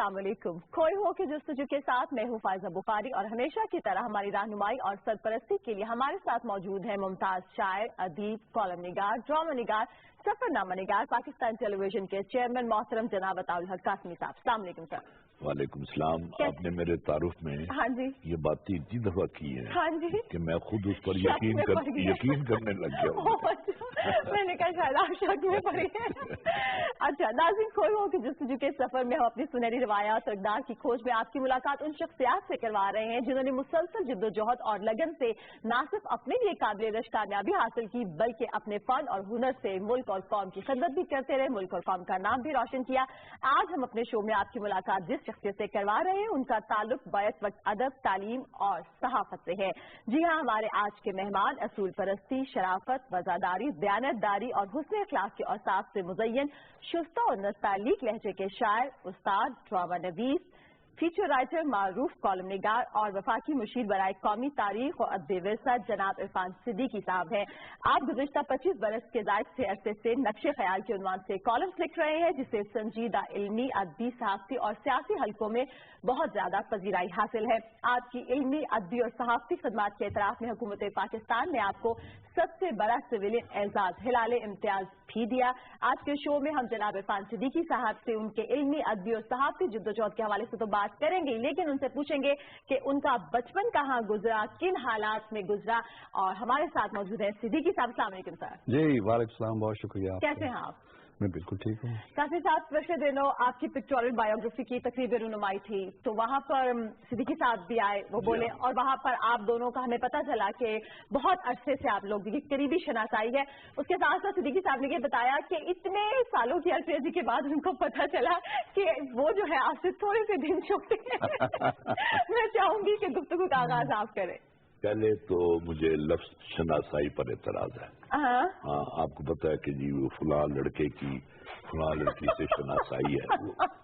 अस्सलाम वालेकुम। खोए हुओं की जस्तजू के साथ मैं हूँ फायजा बुखारी और हमेशा की तरह हमारी रहनुमाई और सरपरस्ती के लिए हमारे साथ मौजूद है मुमताज शायर, अदीब, कॉलम निगार, ड्रामा निगार, सफरनामा निगार, पाकिस्तान टेलीविजन के चेयरमैन मोहतरम जनाब अताउल हक कासमी साहब। अस्सलाम वालेकुम सर। वालेकुम सलाम। आपने मेरे तारुफ में हाँ जी ये बातें इतनी दफा की है हाँ जी कि मैं खुद उस पर यकीन करने लग गया हूँ। मैंने कहा शायद आप शक में पड़ी है। अच्छा नाज़रीन, खोए हुओं की जस्तजू के सफर में हम अपनी सुनहरी रिवायात और इक़दार की खोज में आपकी मुलाकात उन शख्सियात से करवा रहे हैं जिन्होंने मुसलसल जिद्दोजहद और लगन से न सिर्फ अपने लिए काबिल रश कामयाबी हासिल की बल्कि अपने फन और हुनर से मुल्क और कौम की खिदमत भी करते रहे, मुल्क और कौम का नाम भी रोशन किया। आज हम अपने शो में आपकी मुलाकात जिस शख्सियत से करवा रहे हैं उनका ताल्लुक बैक वक्त अदब, तालीम और सहाफत से है। जी हाँ, हमारे आज के मेहमान असूल परस्ती, शराफत, वज़ादारी, दयानतदारी और हुस्न अखलाक के औसाफ से मुज़य्यन शुस्ता और नस्तालीक लहजे के शायर, उस्ताद, ड्रामा नवीस, फीचर राइटर, मारूफ कॉलम निगार और वफाकी मुशीर बराए कौमी तारीख और अदब विरसा जनाब इरफान सिद्दीकी साहब हैं। आप गुज़िश्ता 25 बरस के जायद से अरसे से नक्शे ख्याल के उन्वान से कॉलम्स लिख रहे हैं जिसे संजीदा इल्मी, अदबी, सहाफ़ती और सियासी हलकों में बहुत ज्यादा पजीराई हासिल है। आपकी इल्मी, अदबी और सहाफ़ती खदमात के एतराफ़ में हुकूमत पाकिस्तान ने आपको सबसे बड़ा सिविलियन एजाज हिलाल इम्तियाज भी दिया। आज के शो में हम जनाब इरफान सिद्दीकी साहब से उनके इल्मी, अदबी और सहाफ़ती जिद्दोजहद के हवाले से तो बात करेंगे, लेकिन उनसे पूछेंगे कि उनका बचपन कहाँ गुजरा, किन हालात में गुजरा। और हमारे साथ मौजूद है सिद्दीकी साहब। अस्सलाम वालेकुम सर। जी वालेकुम सलाम, बहुत शुक्रिया। कैसे हैं आप? मैं बिल्कुल ठीक हूँ। काफी साथ पिछले दिनों आपकी पिक्चोरियल बायोग्राफी की तकरीबन रुनुमाई थी, तो वहाँ पर सिद्दीकी साहब भी आए, वो बोले और वहाँ पर आप दोनों का हमें पता चला कि बहुत अरसे से आप लोग की करीबी शनासाई है। उसके साथ साथ सिद्दीकी साहब ने ये बताया कि इतने सालों की अरफेजी के बाद उनको पता चला कि वो जो है आपसे थोड़े से दिन छोटे हैं। मैं चाहूंगी कि गुफ्तगू का आगाज आप करें। पहले तो मुझे लफ्ज शनासाई पर एतराज है। हाँ, आपको पता है कि जी वो फलां लड़के की फलां लड़की से शनासाई है,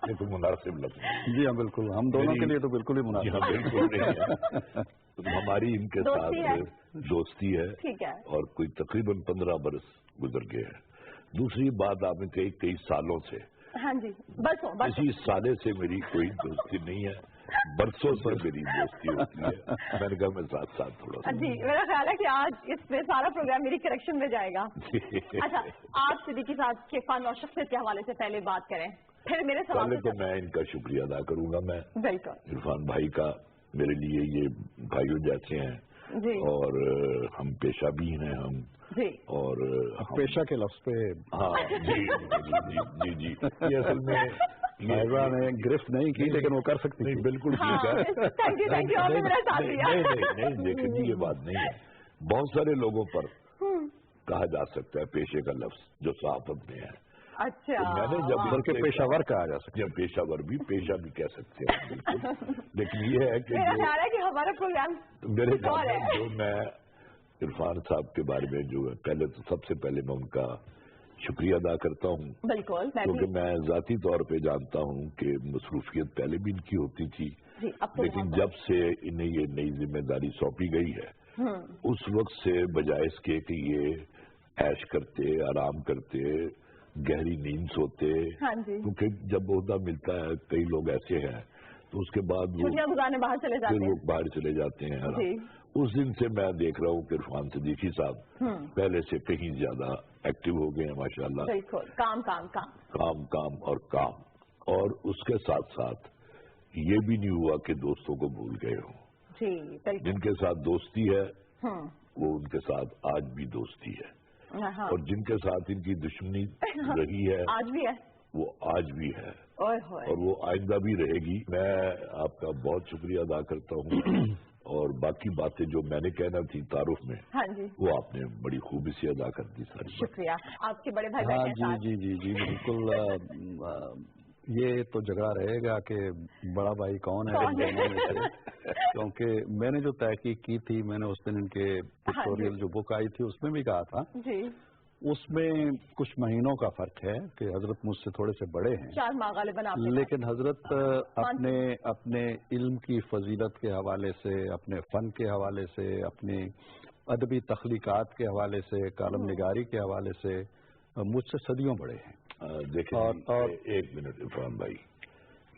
ये तो मुनासिब लफ्ज है। जी हाँ बिल्कुल, हम दोनों के लिए तो बिल्कुल ही मुनासिब। हाँ बिल्कुल नहीं है। तो हमारी इनके साथ दोस्ती है ठीक है, और कोई तकरीबन 15 बरस गुजर गए हैं। दूसरी बात आपने कही कई सालों से। हाँ जी, बरसों इसी साले से मेरी कोई दोस्ती नहीं है, बरसों से मेरी दोस्ती होती है। मैंने कहा मैं साथ साथ थोड़ा सा। जी, मेरा ख्याल है कि आज इसमें सारा प्रोग्राम मेरी करेक्शन में जाएगा। अच्छा, आप सिद्दीकी साहब के फन और शख्सियत के हवाले से पहले बात करें, फिर मेरे सवाल। पहले तो मैं इनका शुक्रिया अदा करूंगा। मैं बिल्कुल इरफान भाई का, मेरे लिए ये भाइयों जैसे हैं जी, और हम पेशा भी हैं हम जी, और पेशा के लफ्ज पे हाँ जी जी जी जी ये असल में साहिबा ने गिरफ्त नहीं की, लेकिन वो कर सकती नहीं, थी। बिल्कुल ठीक है। थैंक यू आपने मेरा साथ दिया। नहीं देखिए जी, ये बात नहीं है। बहुत सारे लोगों पर कहा जा सकता है पेशे का लफ्ज जो सहाफत में है। अच्छा, तो मैंने जब बल्कि पेशावर कहा जा सकता है, पेशावर भी, पेशा भी कह सकते हैं बिल्कुल। लेकिन ये है कि मेरा ख्याल है कि हमारा प्रोग्राम मेरे ख्याल में जो मैं इरफान साहब के बारे में जो है, पहले तो सबसे पहले मैं उनका शुक्रिया अदा करता हूँ। बिल्कुल, क्योंकि मैं जाती तौर पे जानता हूँ कि मसरूफियत पहले भी इनकी होती थी, लेकिन जब से इन्हें ये नई जिम्मेदारी सौंपी गई है उस वक्त से बजाय इसके कि ये ऐश करते, आराम करते, गहरी नींद सोते, क्योंकि जब ओहदा मिलता है, कई लोग ऐसे हैं तो उसके बाद छुट्टियां गुजारने बाहर चले जाते हैं, वो बाहर चले जाते हैं। उस दिन से मैं देख रहा हूँ कि इरफान सिद्दीकी साहब पहले से कहीं ज्यादा एक्टिव हो गए हैं माशाल्लाह। बिल्कुल, काम काम काम काम काम और काम। और उसके साथ साथ ये भी नहीं हुआ कि दोस्तों को भूल गए हो। जी, जिनके साथ दोस्ती है वो उनके साथ आज भी दोस्ती है, और जिनके साथ इनकी दुश्मनी रही है आज भी है, वो आज भी है और वो आइंदा भी रहेगी। मैं आपका बहुत शुक्रिया अदा करता हूँ और बाकी बातें जो मैंने कहना थी तारुफ में, हाँ जी, वो आपने बड़ी खूबी से अदा कर दी सारी। शुक्रिया। आपके बड़े भाई हाँ जी जी जी जी बिल्कुल। ये तो झगड़ा रहेगा कि बड़ा भाई कौन है दोनों में से, क्योंकि मैंने जो तहकीक की थी, मैंने उस दिन इनके पिक्टोरियल जो बुक आई थी उसमें भी कहा था जी, उसमें कुछ महीनों का फर्क है कि हजरत मुझसे थोड़े से बड़े हैं, 4 माह गालिबन आपने, लेकिन हजरत अपने इल्म की फजीलत के हवाले से, अपने फन के हवाले से, अपनी अदबी तख्लीकात के हवाले से, कालम निगारी के हवाले से मुझसे सदियों बड़े हैं। देखिए और एक मिनट इरफान भाई,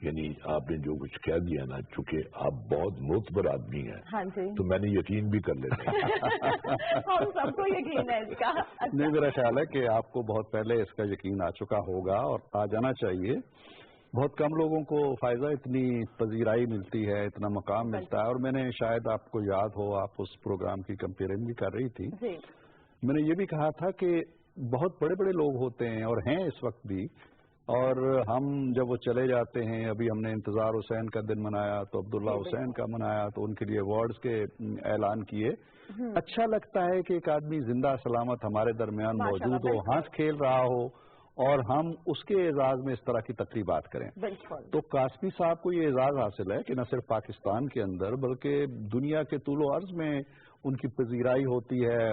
یعنی آپ نے جو کچھ کہہ دیا نا، چونکہ آپ بہت معتبر آدمی ہیں، ہاں جی، تو میں نے یقین بھی کر لینا ہے۔ ہم سب کو یقین ہے اس کا۔ نہیں، میرا خیال ہے کہ آپ کو بہت پہلے اس کا یقین آ چکا ہوگا اور آ جانا چاہیے۔ بہت کم لوگوں کو فائزہ اتنی پذیرائی ملتی ہے، اتنا مقام ملتا ہے، اور میں نے شاید آپ کو یاد ہو، آپ اس پروگرام کی کمپیئرنگ بھی کر رہی تھی، میں نے یہ بھی کہا تھا کہ بہت بڑے بڑے لوگ ہوتے ہیں اور ہیں اس وقت بھی، اور ہم جب وہ چلے جاتے ہیں، ابھی ہم نے انتظار حسین کا دن منایا تو عبداللہ حسین کا منایا، تو ان کے لیے ایوارڈز کے اعلان کیے۔ اچھا لگتا ہے کہ ایک آدمی زندہ سلامت ہمارے درمیان موجود ہو، ہنس کھیل رہا ہو، اور ہم اس کے اعزاز میں اس طرح کی تقریبات کریں۔ تو قاسمی صاحب کو یہ اعزاز حاصل ہے کہ نہ صرف پاکستان کے اندر بلکہ دنیا کے طول و عرض میں ان کی پذیرائی ہوتی ہے،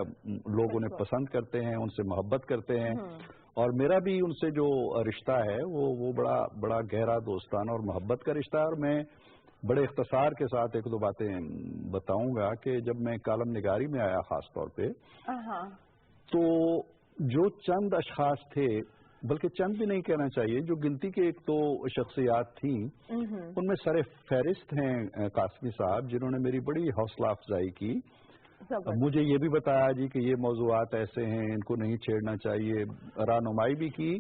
لوگ انہیں پسند کرتے ہیں، ان سے محبت کرتے ہیں، اور میرا بھی ان سے جو رشتہ ہے وہ بڑا گہرا دوستانہ اور محبت کا رشتہ ہے۔ اور میں بڑے اختصار کے ساتھ ایک دو باتیں بتاؤں گا کہ جب میں کالم نگاری میں آیا خاص طور پہ، تو جو چند اشخاص تھے، بلکہ چند بھی نہیں کہنا چاہیے، جو گنتی کے ایک دو شخصیات تھیں، ان میں سر فہرست ہیں قاسمی صاحب، جنہوں نے میری بڑی حوصلہ افزائی کی، مجھے یہ بھی بتایا جی کہ یہ موضوعات ایسے ہیں، ان کو نہیں چھیڑنا چاہیے، رہنمائی بھی کی،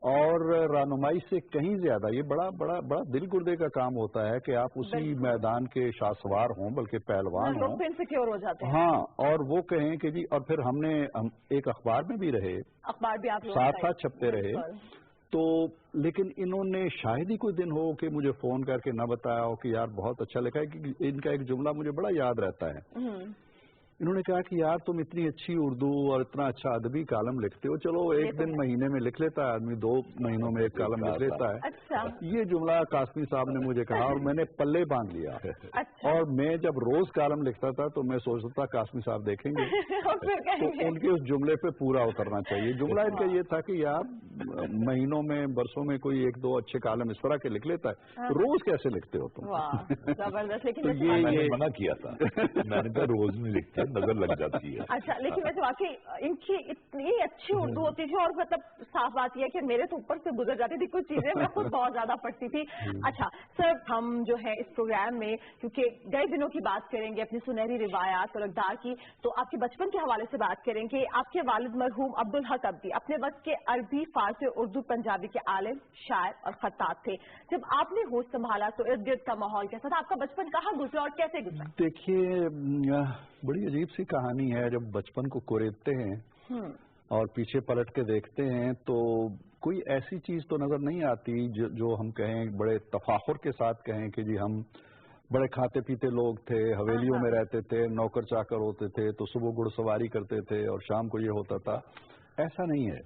اور رہنمائی سے کہیں زیادہ یہ بڑا دل گردے کا کام ہوتا ہے کہ آپ اسی میدان کے شاہسوار ہوں، بلکہ پہلوان ہوں، انسیکیور ہو جاتے ہیں، ہاں، اور وہ کہیں کہ جی، اور پھر ہم ایک اخبار میں بھی رہے، اخبار بھی آپ ساتھ ساتھ چھپتے رہے، تو لیکن انہوں نے شاید ہی کوئی دن ہو کہ مجھے فون کر کے نہ بتایا ہو کہ یار بہت اچھا لکھا ہے، کہ ان کا ایک جملہ مجھے بڑا یاد رہتا ہے۔ انہوں نے کہا کہ یار تم اتنی اچھی اردو اور اتنا اچھا ادبی کالم لکھتے ہو، چلو ایک دن مہینے میں لکھ لیتا ہے آدمی، 2 مہینوں میں ایک کالم لکھ لیتا ہے۔ یہ جملہ قاسمی صاحب نے مجھے کہا اور میں نے پلے باندھ لیا، اور میں جب روز کالم لکھتا تھا تو میں سوچتا تھا قاسمی صاحب دیکھیں گے تو ان کے اس جملے پہ پورا اترنا چاہیے۔ جملہ ان کا یہ تھا کہ یار مہینوں میں برسوں میں کوئی 1-2 اچھے کالم اس طرح کے لکھ لیتا ہے، روز کیسے لکھتے ہو تم؟ تو یہ منع کیا تھا، میں نے کہا روز نہیں لکھتے، نظر لگ جاتی ہے۔ اچھا، لیکن ویسے واقعی ان کی اتنی اچھی اردو ہوتی تھی، اور مطلب صاف بات یہ ہے کہ میرے تو اوپر سے گزر جاتی تھی کچھ چیزیں، میں خود بہت زیادہ پڑھتی تھی۔ اچھا سر، ہم جو ہے اس پروگرام میں کیونکہ گئے دنوں کی بات کریں گے، اپنی سنہری روایات اور اقدار کی، تو آپ کے بچپن کے حوالے سے بات کریں گے۔ آپ کے والد مرحوم عبدالحق عبدی اپنے وقت کے عربی، فارسی، اردو، پنجابی کے عالم، شاعر اور خطاط تھے۔ جب آپ نے ہوش سنبھالا تو ارد گرد کا ماحول کیسا تھا؟ آپ کا بچپن کہاں گزرا اور کیسے گزرا؟ دیکھیے، بڑی عجیب سی کہانی ہے۔ جب بچپن کو کوریدتے ہیں اور پیچھے پلٹ کے دیکھتے ہیں تو کوئی ایسی چیز تو نظر نہیں آتی جو ہم کہیں، بڑے تفاخر کے ساتھ کہیں کہ جی ہم بڑے کھاتے پیتے لوگ تھے، حویلیوں میں رہتے تھے، نوکر چاکر ہوتے تھے، تو صبح گھڑ سواری کرتے تھے اور شام کو یہ ہوتا تھا۔ ایسا نہیں ہے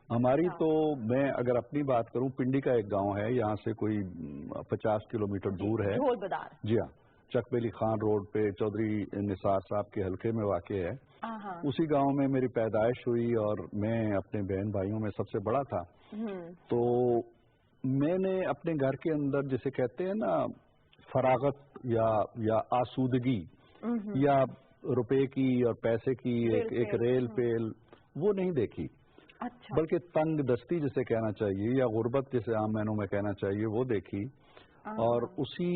ہماری تو۔ میں اگر اپنی بات کروں، پنڈی کا ایک گاؤں ہے یہاں سے کوئی 50 کلومیٹر دور ہے، جی ہاں، چک بیلی خان روڈ پہ چودھری نثار صاحب کے حلقے میں واقع ہے۔ اسی گاؤں میں میری پیدائش ہوئی اور میں اپنے بہن بھائیوں میں سب سے بڑا تھا۔ تو میں نے اپنے گھر کے اندر جسے کہتے ہیں نا فراغت یا آسودگی یا روپے کی اور پیسے کی ایک ریل پیل، وہ نہیں دیکھی، بلکہ تنگ دستی جسے کہنا چاہیے یا غربت جسے عام معنوں میں کہنا چاہیے وہ دیکھی، اور اسی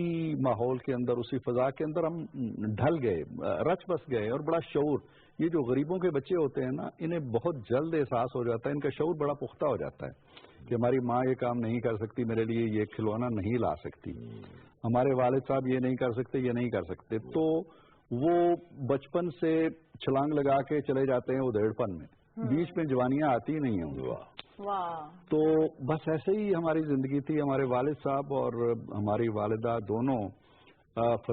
ماحول کے اندر، اسی فضا کے اندر ہم ڈھل گئے، رچ بس گئے، اور بڑا شعور، یہ جو غریبوں کے بچے ہوتے ہیں نا، انہیں بہت جلد احساس ہو جاتا ہے، ان کا شعور بڑا پختہ ہو جاتا ہے کہ ہماری ماں یہ کام نہیں کر سکتی، میرے لیے یہ کھلونا نہیں لا سکتی، ہمارے والد صاحب یہ نہیں کر سکتے، یہ نہیں کر سکتے، تو وہ بچپن سے چھلانگ لگا کے چلے جاتے ہیں ادھیڑ پن میں، بیچ میں جوانیاں آتی نہیں ہیں۔ تو بس ایسے ہی ہماری زندگی تھی۔ ہمارے والد صاحب اور ہماری والدہ دونوں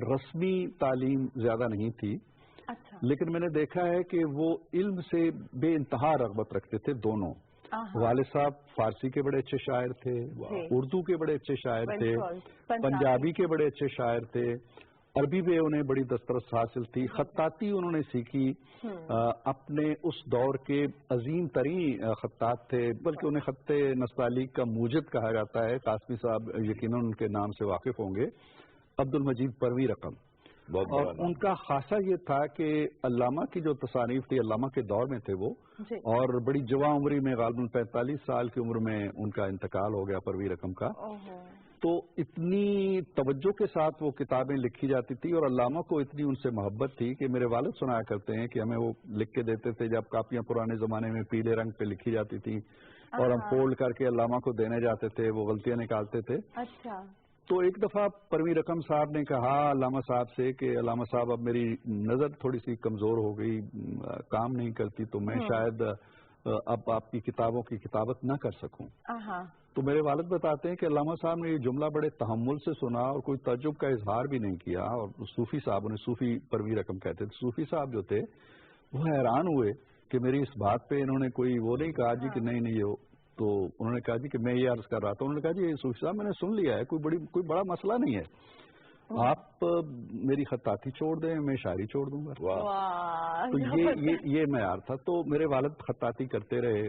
رسمی تعلیم زیادہ نہیں تھی، لیکن میں نے دیکھا ہے کہ وہ علم سے بے انتہا رغبت رکھتے تھے دونوں۔ والد صاحب فارسی کے بڑے اچھے شاعر تھے، اردو کے بڑے اچھے شاعر تھے، پنجابی کے بڑے اچھے شاعر تھے، عربی میں انہیں بڑی دسترس حاصل تھی، خطاطی انہوں نے سیکھی، اپنے اس دور کے عظیم ترین خطاط تھے، بلکہ انہیں خط نستعلیق کا موجد کہا جاتا ہے۔ قاسمی صاحب یقیناً ان کے نام سے واقف ہوں گے، عبد المجید پرویں رقم۔ اور ان کا خاصہ یہ تھا کہ علامہ کی جو تصانیف تھی، علامہ کے دور میں تھے وہ، اور بڑی جوان عمری میں غالباً 45 سال کی عمر میں ان کا انتقال ہو گیا پرویں رقم کا۔ تو اتنی توجہ کے ساتھ وہ کتابیں لکھی جاتی تھی اور علامہ کو اتنی ان سے محبت تھی کہ میرے والد سنایا کرتے ہیں کہ ہمیں وہ لکھ کے دیتے تھے جب کاپیاں پرانے زمانے میں پیلے رنگ پہ لکھی جاتی تھی اور ہم فولڈ کر کے علامہ کو دینے جاتے تھے، وہ غلطیاں نکالتے تھے. اچھا. تو ایک دفعہ پروین رقم صاحب نے کہا علامہ صاحب سے کہ علامہ صاحب اب میری نظر تھوڑی سی کمزور ہو گئی، کام نہیں کرتی، تو میں شاید اب آپ کی کتابوں کی کتابت نہ کر سکوں. تو میرے والد بتاتے ہیں کہ علامہ صاحب نے یہ جملہ بڑے تحمل سے سنا اور کوئی تعجب کا اظہار بھی نہیں کیا. اور صوفی صاحب، انہیں صوفی پروین رقم کہتے تھے، صوفی صاحب جو تھے وہ حیران ہوئے کہ میری اس بات پہ انہوں نے کوئی وہ نہیں کہا جی کہ نہیں یہ، تو انہوں نے کہا جی کہ میں یہ عرض کر رہا تھا. انہوں نے کہا جی صوفی صاحب میں نے سن لیا ہے، کوئی بڑا مسئلہ نہیں ہے، آپ میری خطاطی چھوڑ دیں، میں شاعری چھوڑ دوں گا. تو یہ معیار تھا. تو میرے والد خطاطی کرتے رہے.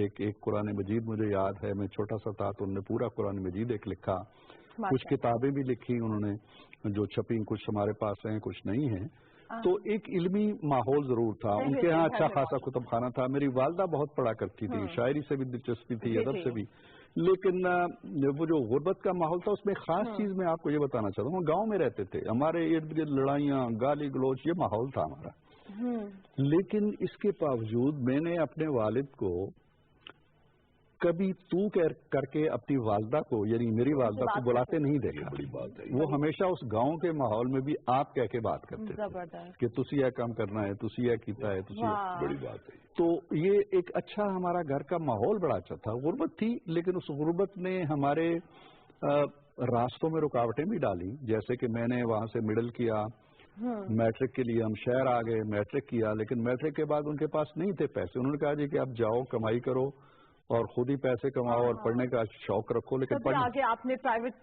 ایک قرآن مجید مجھے یاد ہے، میں چھوٹا سا تھا تو انہوں نے پورا قرآن مجید ایک لکھا. کچھ کتابیں بھی لکھی انہوں نے جو چھپی، کچھ ہمارے پاس ہیں کچھ نہیں ہیں. تو ایک علمی ماحول ضرور تھا ان کے ہاں، اچھا خاصا کتب خانہ تھا. میری والدہ بہت پڑھا کرتی تھی، شاعری سے بھی دلچسپی تھی، ادب سے بھی. لیکن وہ جو غربت کا ماحول تھا اس میں خاص چیز میں آپ کو یہ بتانا چاہتا ہوں، گاؤں میں رہتے تھے، ہمارے ارد گرد لڑائیاں، گالی گلوچ، یہ ماحول تھا ہمارا. لیکن اس کے باوجود میں نے اپنے والد کو کبھی تو کر کے اپنی والدہ کو، یعنی میری والدہ کو بلاتے نہیں دیکھا. بڑی بات ہے. وہ ہمیشہ اس گاؤں کے ماحول میں بھی آپ کہہ کے بات کرتے تھے کہ تسی یہ کام کرنا ہے، تسی یہ کیتا ہے، تسی. بڑی بات ہے. تو یہ ایک اچھا ہمارا گھر کا ماحول بڑا اچھا تھا. غربت تھی لیکن اس غربت نے ہمارے راستوں میں رکاوٹیں بھی ڈالی. جیسے کہ میں نے وہاں سے مڈل کیا، میٹرک کے لیے ہم شہر آ گئے، میٹرک کیا، لیکن میٹرک کے بعد ان کے پاس نہیں تھے پیسے. انہوں نے کہا جی کہ آپ جاؤ کمائی کرو اور خود ہی پیسے کماؤ اور پڑھنے کا شوق رکھو. لیکن آگے آپ نے پرائیویٹ،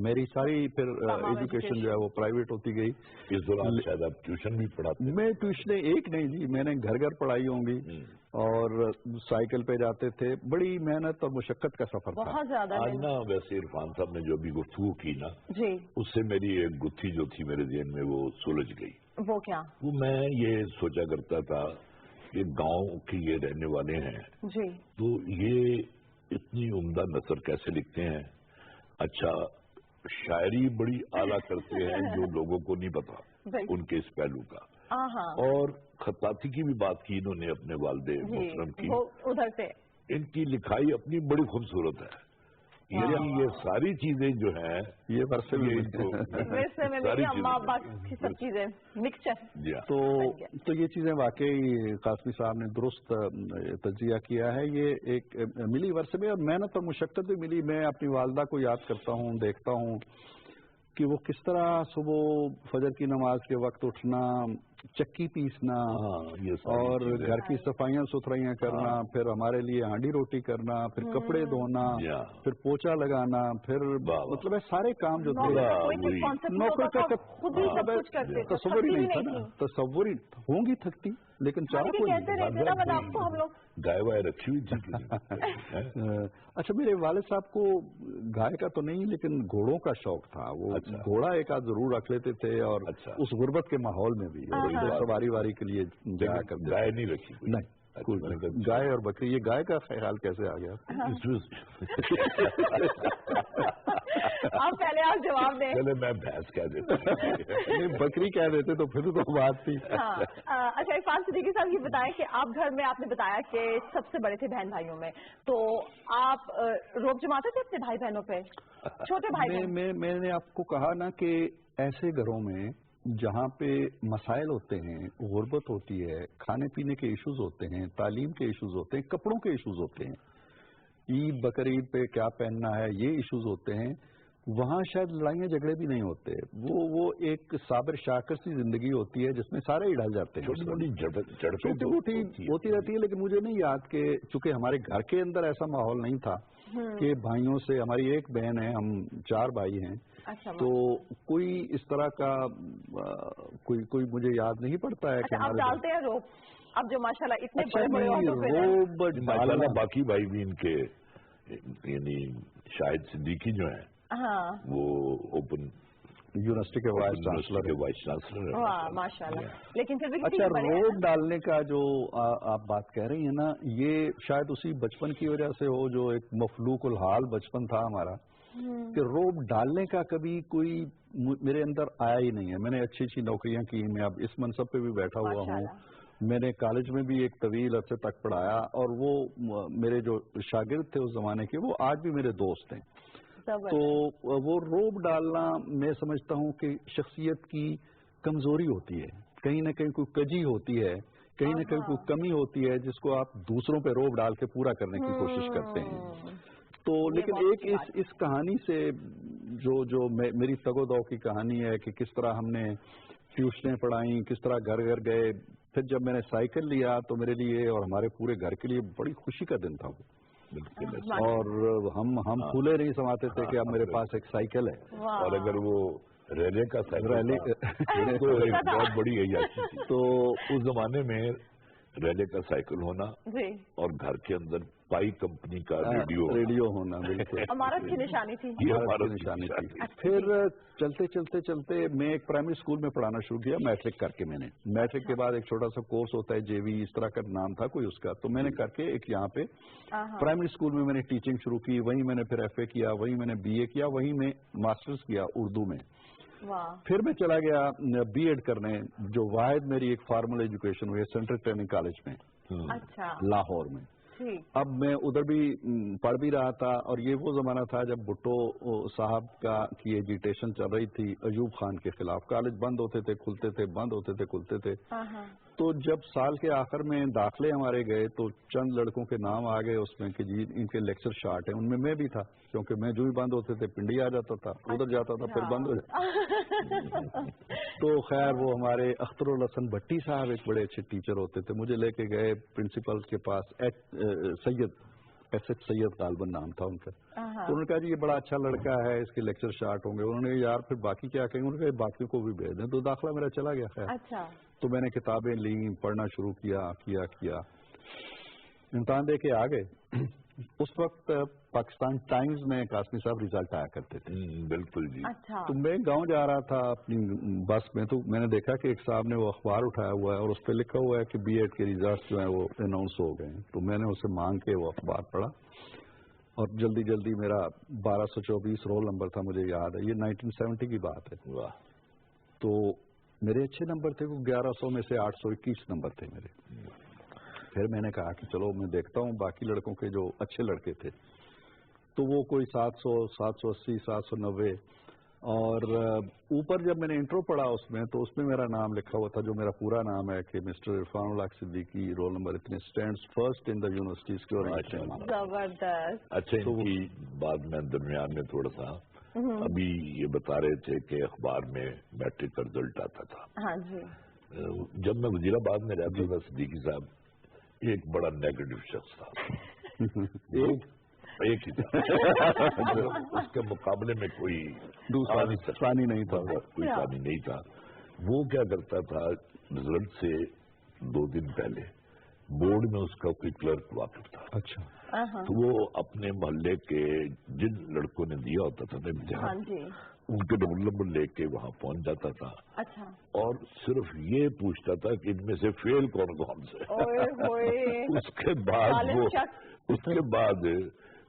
میری ساری پھر ایجوکیشن جو ہے وہ پرائیویٹ ہوتی گئی. اس دوران شاید آپ ٹیوشن بھی پڑھاتے؟ میں ٹیوشن ایک نہیں جی، میں نے گھر پڑھائی ہوں گی اور سائیکل پہ جاتے تھے. بڑی محنت اور مشقت کا سفر تھا. بہت زیادہ. آج نا ویسے عرفان صاحب نے جو بھی گفتگو کی نا جی، اس سے میری ایک گتھی جو تھی میرے ذہن میں وہ سلجھ گئی. وہ کیا؟ وہ میں یہ سوچا کرتا تھا کہ گاؤں کے یہ رہنے والے ہیں جی، تو یہ اتنی عمدہ نثر کیسے لکھتے ہیں. اچھا، شاعری بڑی اعلیٰ کرتے ہیں جو لوگوں کو نہیں پتا ان کے اس پہلو کا. اور خطاطی کی بھی بات کی انہوں نے اپنے والد محترم کی. ادھر سے ان کی لکھائی اپنی بڑی خوبصورت ہے. یہ ساری چیزیں جو ہیں یہ ورثے میں سب چیزیں مکسچر. تو یہ چیزیں واقعی قاسمی صاحب نے درست تجزیہ کیا ہے. یہ ایک ملی ورثے میں اور محنت اور مشقت بھی ملی. میں اپنی والدہ کو یاد کرتا ہوں، دیکھتا ہوں کہ وہ کس طرح صبح فجر کی نماز کے وقت اٹھنا، چکی پیسنا اور گھر کی صفائیاں ستھرائیاں کرنا، پھر ہمارے لیے ہانڈی روٹی کرنا، پھر کپڑے دھونا، پھر پوچھا لگانا، پھر مطلب سارے کام جو تھے نوکر کا تصور ہی نہیں تھا نا. تصور ہی ہوں گی تھکتی لیکن چارہ کوئی گائے وائے رکھی ہوئی تھی. اچھا، میرے والد صاحب کو گائے کا تو نہیں لیکن گھوڑوں کا شوق تھا. وہ گھوڑا ایک آدھ ضرور رکھ لیتے تھے اور اس غربت کے ماحول میں بھی سواری واری کے لیے جایا کرتے. گائے نہیں رکھی؟ نہیں. گائے اور بکری، یہ گائے کا خیال کیسے آ گیا؟ آپ پہلے آپ جواب دیں. پہلے میں بھینس کہہ دیتا، بکری کہہ دیتے تو پھر تو بات تھی. اچھا، عرفان صدیقی صاحب یہ بتائیں کہ آپ گھر میں، آپ نے بتایا کہ سب سے بڑے تھے بہن بھائیوں میں، تو آپ روب جماتے تھے اپنے بھائی بہنوں پہ؟ چھوٹے بھائی میں نے آپ کو کہا نا کہ ایسے گھروں میں جہاں پہ مسائل ہوتے ہیں، غربت ہوتی ہے، کھانے پینے کے ایشوز ہوتے ہیں، تعلیم کے ایشوز ہوتے ہیں، کپڑوں کے ایشوز ہوتے ہیں، عید بقرعید پہ کیا پہننا ہے، یہ ایشوز ہوتے ہیں، وہاں شاید لڑائیاں جھگڑے بھی نہیں ہوتے. وہ ایک صابر شاکر سی زندگی ہوتی ہے جس میں سارے ہی ڈال جاتے ہیں. چھوٹی موٹی ہوتی رہتی ہے لیکن مجھے نہیں یاد کہ چونکہ ہمارے گھر کے اندر ایسا ماحول نہیں تھا کہ بھائیوں سے، ہماری ایک بہن ہے، ہم 4 بھائی ہیں، تو کوئی اس طرح کا کوئی مجھے یاد نہیں پڑتا ہے. آپ ڈالتے ہیں روب؟ اب جو ماشاءاللہ اتنے روب باقی بھائی بھی ان کے، یعنی شاہد صدیقی جو ہیں وہ اوپن یونیورسٹی کے وائس چانسلر ماشاءاللہ. لیکن پھر اچھا، روب ڈالنے کا جو آپ بات کہہ رہی ہیں نا، یہ شاید اسی بچپن کی وجہ سے ہو جو ایک مفلوق الحال بچپن تھا ہمارا. کہ روب ڈالنے کا کبھی کوئی میرے اندر آیا ہی نہیں ہے. میں نے اچھی اچھی نوکریاں کی, میں اب اس منصب پہ بھی بیٹھا ہوا ہوں. میں نے کالج میں بھی ایک طویل عرصے تک پڑھایا, اور وہ میرے جو شاگرد تھے اس زمانے کے, وہ آج بھی میرے دوست ہیں. تو وہ روب ڈالنا میں سمجھتا ہوں کہ شخصیت کی کمزوری ہوتی ہے, کہیں نہ کہیں کوئی کجی ہوتی ہے, کہیں نہ کہیں کوئی کمی ہوتی ہے جس کو آپ دوسروں پہ روب ڈال کے پورا کرنے کی کوشش کرتے ہیں. تو لیکن ایک اس کہانی سے جو میری تگ و دو کی کہانی ہے کہ کس طرح ہم نے ٹیوشنیں پڑھائیں, کس طرح گھر گھر گئے. پھر جب میں نے سائیکل لیا تو میرے لیے اور ہمارے پورے گھر کے لیے بڑی خوشی کا دن تھا وہ. اور ہم پھولے نہیں سماتے تھے کہ اب میرے پاس ایک سائیکل ہے. اور اگر وہ ریلے کا سائیکل تو ایک بہت بڑی عیاشی تھی. تو اس زمانے میں ریلے کا سائیکل ہونا اور گھر کے اندر پائی کمپنی کا ریڈیو ہونا بالکل ہمارا کی نشانی تھی. پھر چلتے چلتے چلتے میں ایک پرائمری اسکول میں پڑھانا شروع کیا, میٹرک کر کے. میں نے میٹرک کے بعد ایک چھوٹا سا کورس ہوتا ہے JV, اس طرح کا نام تھا کوئی اس کا, تو میں نے کر کے ایک یہاں پہ پرائمری اسکول میں نے ٹیچنگ شروع کی. وہیں میں نے پھر FA کیا, وہیں میں نے BA کیا, وہیں میں ماسٹرز کیا اردو میں. پھر میں چلا گیا B.Ed کرنے, جو واحد میری ایک فارمل ایجوکیشن ہوئی ہے سینٹرل ٹریننگ کالج میں لاہور میں. اب میں ادھر بھی پڑھ بھی رہا تھا, اور یہ وہ زمانہ تھا جب بھٹو صاحب کی ایجیٹیشن چل رہی تھی ایوب خان کے خلاف. کالج بند ہوتے تھے کھلتے تھے, بند ہوتے تھے کھلتے تھے. تو جب سال کے آخر میں داخلے ہمارے گئے تو چند لڑکوں کے نام آ گئے اس میں کہ جی ان کے لیکچر شارٹ ہیں. ان میں میں بھی تھا, کیونکہ میں جو ہی بند ہوتے تھے پنڈی آ جاتا تھا, ادھر جاتا تھا پھر بند ہو جاتا. تو خیر وہ ہمارے اختر الحسن بھٹی صاحب ایک بڑے اچھے ٹیچر ہوتے تھے, مجھے لے کے گئے پرنسپل کے پاس, سید غالباً نام تھا ان کا. تو انہوں نے کہا جی یہ بڑا اچھا لڑکا ہے, اس کے لیکچر شارٹ ہوں گے. انہوں نے یار پھر باقی کیا کہیں گے, انہوں نے کہا باقیوں کو بھی بھیج دیں. تو داخلہ میرا چلا گیا. خیر تو میں نے کتابیں لیں, پڑھنا شروع کیا, امتحان دے کے آ گئے. اس وقت پاکستان ٹائمز میں قاسمی صاحب ریزلٹ آیا کرتے تھے. بالکل جی. تو میں گاؤں جا رہا تھا اپنی بس میں, تو میں نے دیکھا کہ ایک صاحب نے وہ اخبار اٹھایا ہوا ہے اور اس پہ لکھا ہوا ہے کہ B.Ed کے ریزلٹس جو ہیں وہ اناؤنس ہو گئے ہیں. تو میں نے اسے مانگ کے وہ اخبار پڑھا, اور جلدی جلدی میرا 1224 رول نمبر تھا, مجھے یاد ہے, یہ 1970 کی بات ہے. تو میرے اچھے نمبر تھے, وہ 1100 میں سے 821 نمبر تھے میرے. پھر میں نے کہا کہ چلو میں دیکھتا ہوں باقی لڑکوں کے جو اچھے لڑکے تھے, تو وہ کوئی 700, 780, 790. اور اوپر جب میں نے انٹرو پڑھا اس میں, تو اس میں میرا نام لکھا ہوا تھا جو میرا پورا نام ہے کہ مسٹر عرفان الحق صدیقی, رول نمبر اتنے, stands first in the universities کی. زبردست. اچھا, ان کی بعد میں درمیان میں تھوڑا سا ابھی یہ بتا رہے تھے کہ اخبار میں میٹرک کا رزلٹ آتا تھا. جب میں وزیر آباد میں رہتا تھا, صدیقی صاحب ایک بڑا نیگیٹو شخص تھا. ایک ہی تھا, اس کے مقابلے میں کوئی ثانی نہیں تھا. کوئی ثانی نہیں تھا. وہ کیا کرتا تھا, رزلٹ سے 2 دن پہلے بورڈ میں اس کا کوئی کلرک واقف تھا. اچھا. تو وہ اپنے محلے کے جن لڑکوں نے دیا ہوتا تھا امتحان, ان کے رول نمبر لے کے وہاں پہنچ جاتا تھا. اور صرف یہ پوچھتا تھا کہ ان میں سے فیل کون سے. اس کے بعد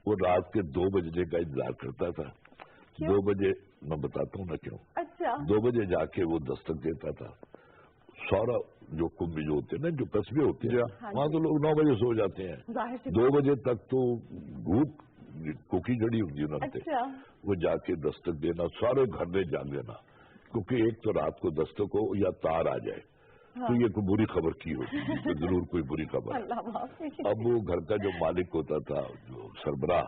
وہ رات کے 2 بجنے کا انتظار کرتا تھا. 2 بجے میں بتاتا ہوں نا کیوں. 2 بجے جا کے وہ دستک دیتا تھا. سارا جو کنبے جو ہوتے ہیں نا, جو قصبے ہوتے ہیں, وہاں تو لوگ 9 بجے سو جاتے ہیں. 2 بجے تک تو بھوک کوکی جڑی ہوتی ہے. وہ جا کے دستک دینا, سارے گھر میں جان دینا, کیونکہ ایک تو رات کو دستک ہو یا تار آ جائے تو یہ کوئی بری خبر کی ہوتی ہے, تو ضرور کوئی بری خبر. اب وہ گھر کا جو مالک ہوتا تھا, جو سربراہ,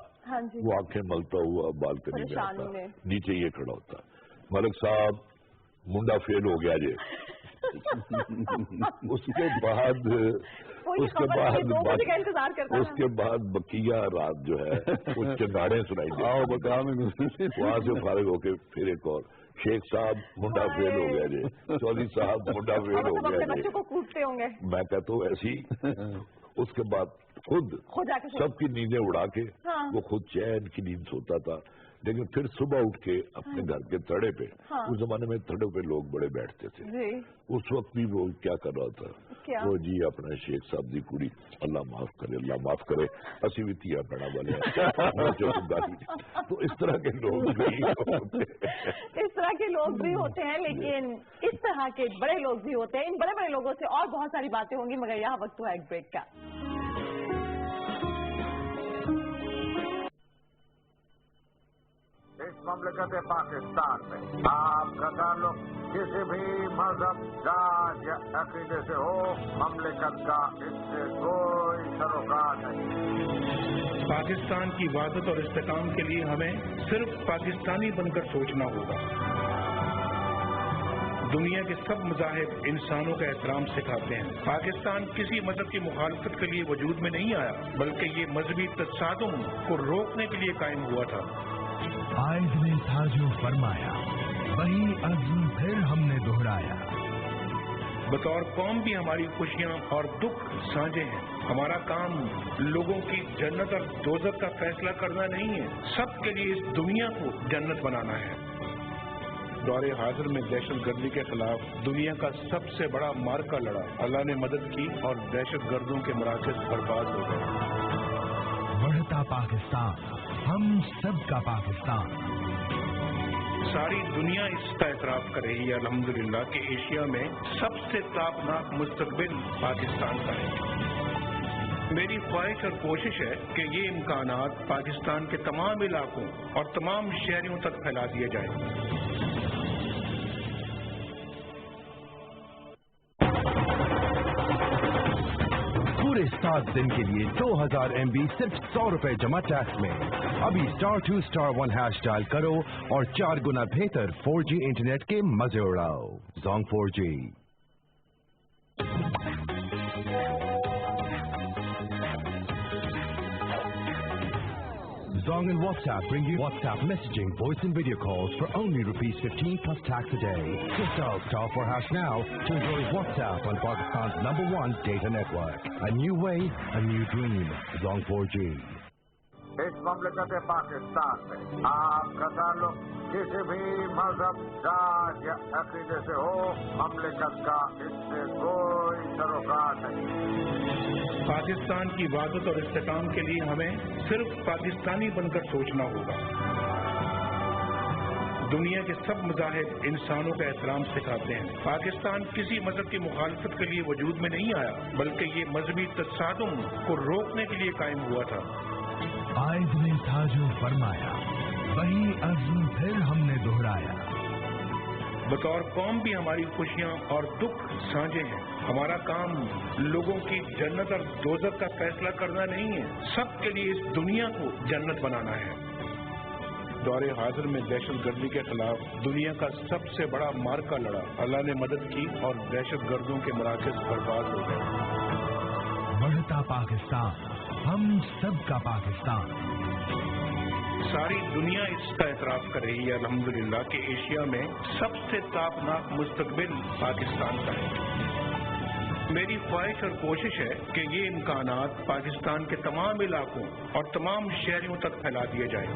وہ آنکھیں ملتا ہوا بالکنی میں آتا, نیچے یہ کھڑا ہوتا, ملک صاحب منڈا فیل ہو گیا جی. اس کے بعد بقیہ رات جو ہے اس کے گاڑے سنائی دے, وہاں سے فارغ ہو کے پھر ایک اور, شیخ صاحب منڈا فیل ہو گیا جی, چودھری صاحب منڈا فیل ہو گیا جی. میں کہتا ہوں ایسی. اس کے بعد خود سب کی نیندیں اڑا کے وہ خود چین کی نیند سوتا تھا. लेकिन फिर सुबह उठ के अपने घर के तड़े पे, उस जमाने में तड़े पे लोग बड़े बैठते थे, उस वक्त भी वो क्या कर रहा था, वो जी अपने शेख साहब की कुड़ी, अल्लाह माफ करे असी भी थिया बड़ा वाले तो इस तरह के लोग भी होते इस तरह के लोग भी होते हैं, लेकिन इस तरह के बड़े लोग भी होते हैं। इन बड़े बड़े लोगों से और बहुत सारी बातें होंगी, मगर यहाँ वक्त हुआ एक ब्रेक का। इस ममलकत पाकिस्तान में आपका ताल्लुक किसी भी मजहब, जात या अकीदे से हो, ममलकत का इससे कोई सरोकार नहीं। पाकिस्तान की वादत और इस्तेकाम के लिए हमें सिर्फ पाकिस्तानी बनकर सोचना होगा। दुनिया के सब मज़ाहिब इंसानों का एहतराम सिखाते हैं। पाकिस्तान किसी मजहब की मुखालफत के लिए वजूद में नहीं आया, बल्कि ये मजहबी तसादुम को रोकने के लिए कायम हुआ था। आयत ने था जो फरमाया, वही अज़्म फिर हमने दोहराया। बतौर कौम भी हमारी खुशियां और दुख साझे हैं। हमारा काम लोगों की जन्नत और दोज़ख का फैसला करना नहीं है, सबके लिए इस दुनिया को जन्नत बनाना है। दौरे हाजिर में दहशत गर्दी के खिलाफ दुनिया का सबसे बड़ा मार्का लड़ा, अल्लाह ने मदद की और दहशत गर्दों के मराकज़ बर्बाद हो गए। बढ़ता पाकिस्तान, हम सबका पाकिस्तान। सारी दुनिया इसका एतराफ कर रही है अल्हम्दुलिल्लाह कि एशिया में सबसे तापनाक मुस्तकबिल पाकिस्तान का है। मेरी ख्वाहिश और कोशिश है कि ये इम्कानात पाकिस्तान के तमाम इलाकों और तमाम शहरियों तक फैला दिए जाएं। पूरे 7 दिन के लिए 2000 MB सिर्फ 100 रुपए जमा टैक्स में। अभी *2*1# डायल करो और 4 गुना बेहतर 4G इंटरनेट के मजे उड़ाओ। Zong 4G। Zong and WhatsApp bring you WhatsApp messaging, voice and video calls for only ₹15 plus tax a day. Just dial *4# now to enjoy WhatsApp on Pakistan's #1 data network. A new way, a new dream. Zong 4G. इस ममलकत पाकिस्तान में आपका ताल्लुक किसी भी मजहब, जात या अकीदे से हो, ममलकत का इससे कोई सरोकार नहीं। पाकिस्तान की वादत और इस्तेकाम के लिए हमें सिर्फ पाकिस्तानी बनकर सोचना होगा। दुनिया के सब मज़ाहिब इंसानों का एहतराम सिखाते हैं। पाकिस्तान किसी मजहब की मुखालफत के लिए वजूद में नहीं आया, बल्कि ये मजहबी तसादुम को रोकने के लिए कायम हुआ था। आयत ने था जो फरमाया, वही अज़्म फिर हमने दोहराया। बतौर कौम भी हमारी खुशियां और दुख साझे हैं। हमारा काम लोगों की जन्नत और दोज़ख का फैसला करना नहीं है, सबके लिए इस दुनिया को जन्नत बनाना है। दौरे हाजिर में दहशत गर्दी के खिलाफ दुनिया का सबसे बड़ा मार्का लड़ा, अल्लाह ने मदद की और दहशत गर्दों के मराकज़ बर्बाद हो गए। बढ़ता पाकिस्तान, हम सबका पाकिस्तान। सारी दुनिया इसका एतराफ कर रही है अल्हम्दुलिल्लाह कि एशिया में सबसे तापनाक मुस्तकबिल पाकिस्तान का है। मेरी ख्वाहिश और कोशिश है कि ये इम्कानात पाकिस्तान के तमाम इलाकों और तमाम शहरियों तक फैला दिए जाएं।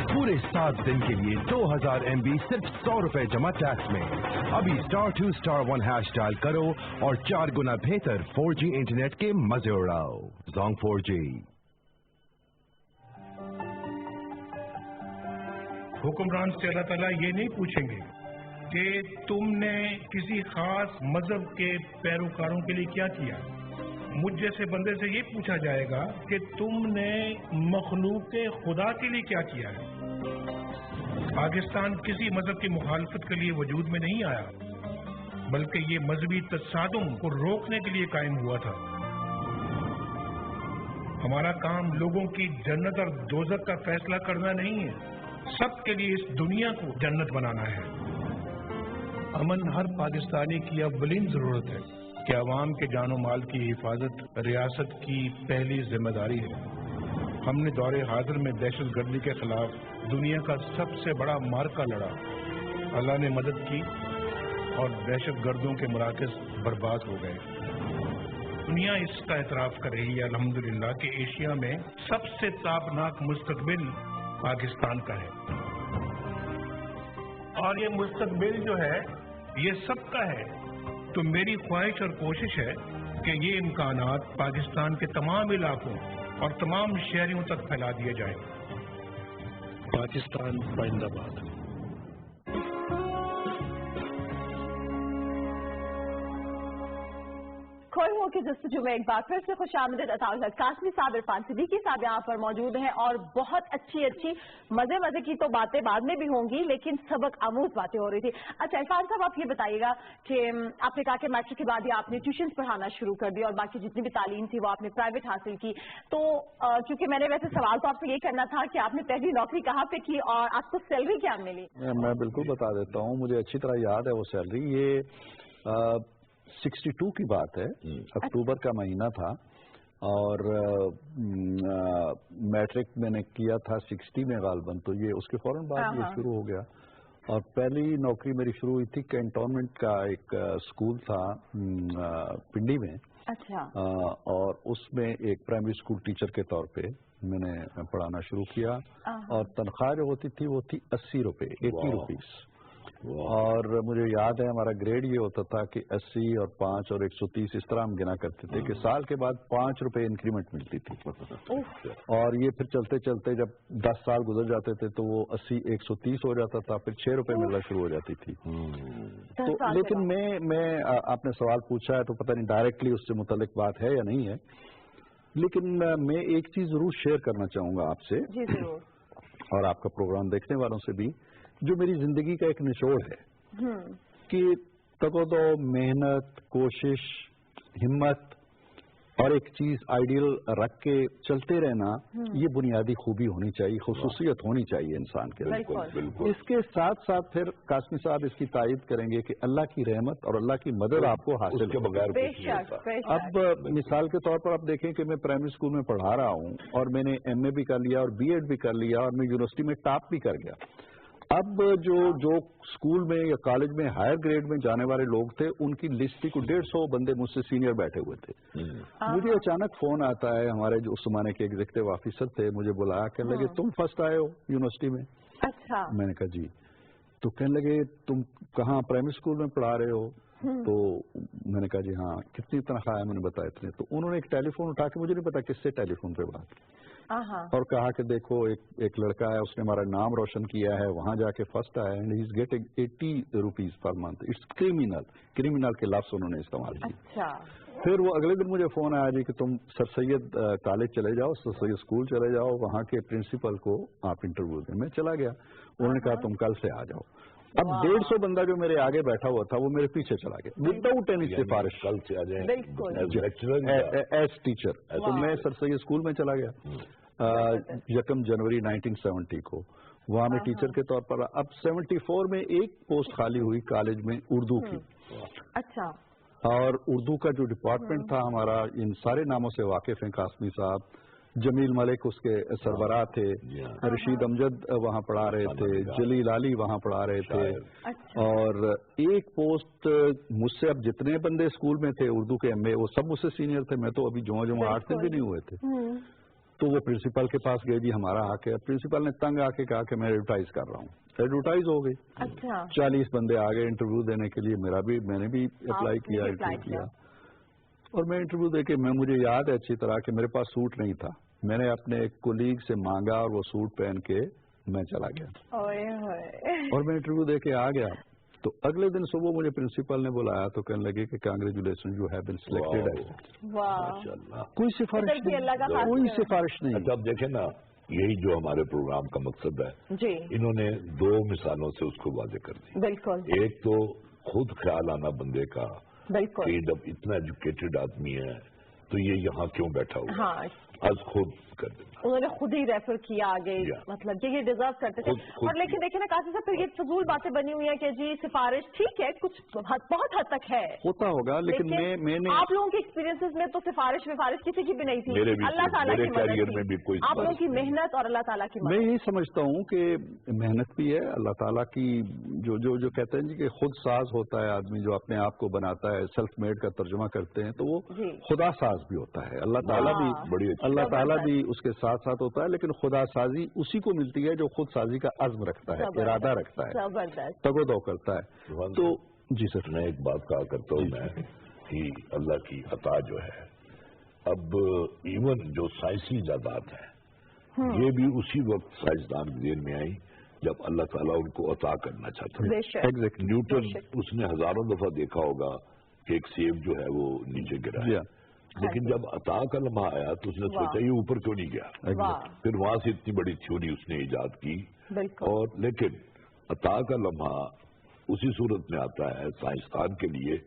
पूरे 7 दिन के लिए 2000 MB सिर्फ 100 रुपए जमा टैक्स में। अभी *2*1# डायल करो और 4 गुना बेहतर 4G इंटरनेट के मजे उड़ाओ। Zong 4G। हुक्मरान से अल्लाह ताला ये नहीं पूछेंगे कि तुमने किसी खास मजहब के पैरोकारों के लिए क्या किया। मुझ जैसे बंदे से ये पूछा जाएगा कि तुमने मखलूक खुदा के लिए क्या किया है। पाकिस्तान किसी मजहब की मुखालफत के लिए वजूद में नहीं आया, बल्कि ये मजहबी तसादुम को रोकने के लिए कायम हुआ था। हमारा काम लोगों की जन्नत और दोज़ख का फैसला करना नहीं है, सबके लिए इस दुनिया को जन्नत बनाना है। अमन हर पाकिस्तानी की अव्वलीन जरूरत है कि अवाम के जानो माल की हिफाजत रियासत की पहली जिम्मेदारी है। हमने दौरे हाजिर में दहशत गर्दी के खिलाफ दुनिया का सबसे बड़ा मार्का लड़ा, अल्लाह ने मदद की और दहशत गर्दों के मराकज़ बर्बाद हो गए। दुनिया इसका एतराफ़ कर रही है अल्हम्दुलिल्लाह कि एशिया में सबसे ताबनाक मुस्तकबिल पाकिस्तान का है, और ये मुस्तकबिल जो है ये सबका है। तो मेरी ख्वाहिश और कोशिश है कि ये इम्कानात पाकिस्तान के तमाम इलाकों और तमाम शहरियों तक फैला दिए जाएं। पाकिस्तान जिंदाबाद। खोए हुओं की जस्तजू में एक बार फिर से खुशामदीद अताउल्लाह कासमी साहब, इरफान सिद्दीकी साहब यहाँ पर मौजूद हैं और बहुत अच्छी मजे की तो बातें बाद में भी होंगी, लेकिन सबक आमूज बातें हो रही थी। अच्छा इरफान साहब, आप ये बताइएगा कि आपने कहा कि मैट्रिक के बाद ही आपने ट्यूशन पढ़ाना शुरू कर दिया और बाकी जितनी भी तालीम थी वो आपने प्राइवेट हासिल की। तो चूंकि मैंने वैसे सवाल तो आपसे ये करना था कि आपने पहली नौकरी कहाँ पे की और आपको सैलरी क्या मिली? मैं बिल्कुल बता देता हूँ, मुझे अच्छी तरह याद है वो सैलरी। ये 62 की बात है, अक्टूबर का महीना था और मैट्रिक मैंने किया था 60 में गालबन, तो ये उसके फौरन बाद ये शुरू हो गया। और पहली नौकरी मेरी शुरू हुई थी कैंटोनमेंट का एक स्कूल था पिंडी में। अच्छा। और उसमें एक प्राइमरी स्कूल टीचर के तौर पे मैंने पढ़ाना शुरू किया और तनख्वाह जो होती थी वो थी 80 रुपये, 80 रुपीज। और मुझे याद है हमारा ग्रेड ये होता था कि 80 और 5 और 130 इस तरह हम गिना करते थे कि साल के बाद 5 रुपए इंक्रीमेंट मिलती थी। और ये फिर चलते चलते जब 10 साल गुजर जाते थे तो वो 80 130 हो जाता था, फिर 6 रुपए मिलना शुरू हो जाती थी। तो लेकिन मैं आपने सवाल पूछा है तो पता नहीं डायरेक्टली उससे मुतल्लिक बात है या नहीं है, लेकिन मैं एक चीज जरूर शेयर करना चाहूंगा आपसे और आपका प्रोग्राम देखने वालों से भी, जो मेरी जिंदगी का एक निचोड़ है कि तको मेहनत, कोशिश, हिम्मत और एक चीज आइडियल रख के चलते रहना, ये बुनियादी खूबी होनी चाहिए, खुसूसियत होनी चाहिए इंसान के अंदर। इसके साथ साथ फिर कासमी साहब इसकी तायद करेंगे कि अल्लाह की रहमत और अल्लाह की मदद आपको हासिल के बगैर। अब मिसाल के तौर पर आप देखें कि मैं प्राइमरी स्कूल में पढ़ा रहा हूँ और मैंने MA भी कर लिया और BEd भी कर लिया और मैं यूनिवर्सिटी में टॉप भी कर गया। अब जो स्कूल में या कॉलेज में हायर ग्रेड में जाने वाले लोग थे उनकी लिस्ट थी, 150 बंदे मुझसे सीनियर बैठे हुए थे। मुझे अचानक फोन आता है, हमारे जो उस जमाने के एग्जीक्यूटिव ऑफिसर थे, मुझे बुलाया, कहने लगे तुम फर्स्ट आए हो यूनिवर्सिटी में। अच्छा। मैंने कहा जी। तो कहने लगे तुम कहाँ प्राइमरी स्कूल में पढ़ा रहे हो? तो मैंने कहा जी हाँ। कितनी तनख्वाह है? मैंने बताया इतने। तो उन्होंने एक टेलीफोन उठा के, मुझे नहीं पता किससे टेलीफोन पे बात, और कहा कि देखो एक लड़का है, उसने हमारा नाम रोशन किया है, वहां जाके फर्स्ट आया and he is getting 80 rupees per month. It's criminal के लफ्ज उन्होंने इस्तेमाल किए। अच्छा। फिर वो अगले दिन मुझे फोन आया जी कि तुम सर सैयद कॉलेज चले जाओ, सर सैयद स्कूल चले जाओ, वहाँ के प्रिंसिपल को आप इंटरव्यू दें। मैं चला गया, उन्होंने कहा तुम कल से आ जाओ। अब 150 बंदा जो मेरे आगे बैठा हुआ था वो मेरे पीछे चला गया विदाउट एनी सिफारिश। कल से आ जाए एज टीचर। तो मैं सर सैयद स्कूल में चला गया 1 जनवरी 1970 को, वहाँ मैं टीचर के तौर पर। अब 74 में एक पोस्ट खाली हुई कॉलेज में उर्दू की। अच्छा। और उर्दू का जो डिपार्टमेंट था हमारा, इन सारे नामों से वाकिफ हैं कासमी साहब, जमील मलिक उसके सरबराह थे, रशीद अमजद वहाँ पढ़ा रहे थे, जलील अली वहाँ पढ़ा रहे थे। अच्छा। और एक पोस्ट मुझसे, अब जितने बंदे स्कूल में थे उर्दू के MA, वो सब मुझसे सीनियर थे। मैं तो अभी जो 8 दिन भी नहीं हुए थे। तो वो प्रिंसिपल के पास गए जी हमारा आके। प्रिंसिपल ने तंग आके कहा कि मैं एडवर्टाइज कर रहा हूँ। एडवर्टाइज हो गई। अच्छा। 40 बंदे आ गए इंटरव्यू देने के लिए। मैंने भी अप्लाई किया, इंटरव्यू किया। और मैं इंटरव्यू देके, मुझे याद है अच्छी तरह कि मेरे पास सूट नहीं था। मैंने अपने एक कोलीग से मांगा और वो सूट पहन के मैं चला गया। और मैं इंटरव्यू देके आ गया। तो अगले दिन सुबह मुझे प्रिंसिपल ने बुलाया तो कहने लगे कि congratulation, you have been selected. कोई सिफारिश नहीं। अच्छा, अब देखें ना, यही जो हमारे प्रोग्राम का मकसद है जी। इन्होंने 2 मिसालों से उसको वाज़ेह कर दी। बिल्कुल। एक तो खुद ख्याल आना बंदे का, बिल्कुल, कि जब इतना एजुकेटेड आदमी है तो ये यहाँ क्यों बैठा हुआ। हाँ। आज खुद कर देना। उन्होंने खुद ही रेफर किया आगे, मतलब कि ये डिजर्व करते थे। और लेकिन देखिए ना कासिम साहब, फिर ये फजूल बातें बनी हुई है कि जी सिफारिश ठीक है, कुछ बहुत हद तक है, होता होगा, लेकिन मैंने आप लोगों के एक्सपीरियंसेस में तो सिफारिश किसी की भी नहीं थी, अल्लाह ताला की कैरियर में भी कोई आप लोगों की मेहनत और अल्लाह ताला की मदद। मैं यही समझता हूँ कि मेहनत भी है, अल्लाह ताला की जो कहते हैं जी कि खुद साज होता है आदमी, जो अपने आप को बनाता है, सेल्फ मेड का तर्जुमा करते हैं, तो वो खुदा साज भी होता है। अल्लाह ताला भी उसके साथ साथ होता है, लेकिन खुदा साजी उसी को मिलती है जो खुद साजी का अज़्म रखता है, इरादा रखता है, तगो करता है। तो जी सर, मैं एक बात कहा करता हूँ मैं कि अल्लाह की अता जो है, अब इवन जो साइंसी इजादात है ये भी उसी वक्त साइंसदान के ज़हन में आई जब अल्लाह ताला उनको अता करना चाहता है। एग्जैक्टली, न्यूटन उसने हजारों दफा देखा होगा कि एक सेब जो है वो नीचे गिरा है, लेकिन जब अता का लम्हा आया तो उसने सोचा ये ऊपर क्यों नहीं गया, फिर वहां से इतनी बड़ी थ्योरी उसने इजाद की। और लेकिन अता का लम्हा उसी सूरत में आता है साइंसदान के लिए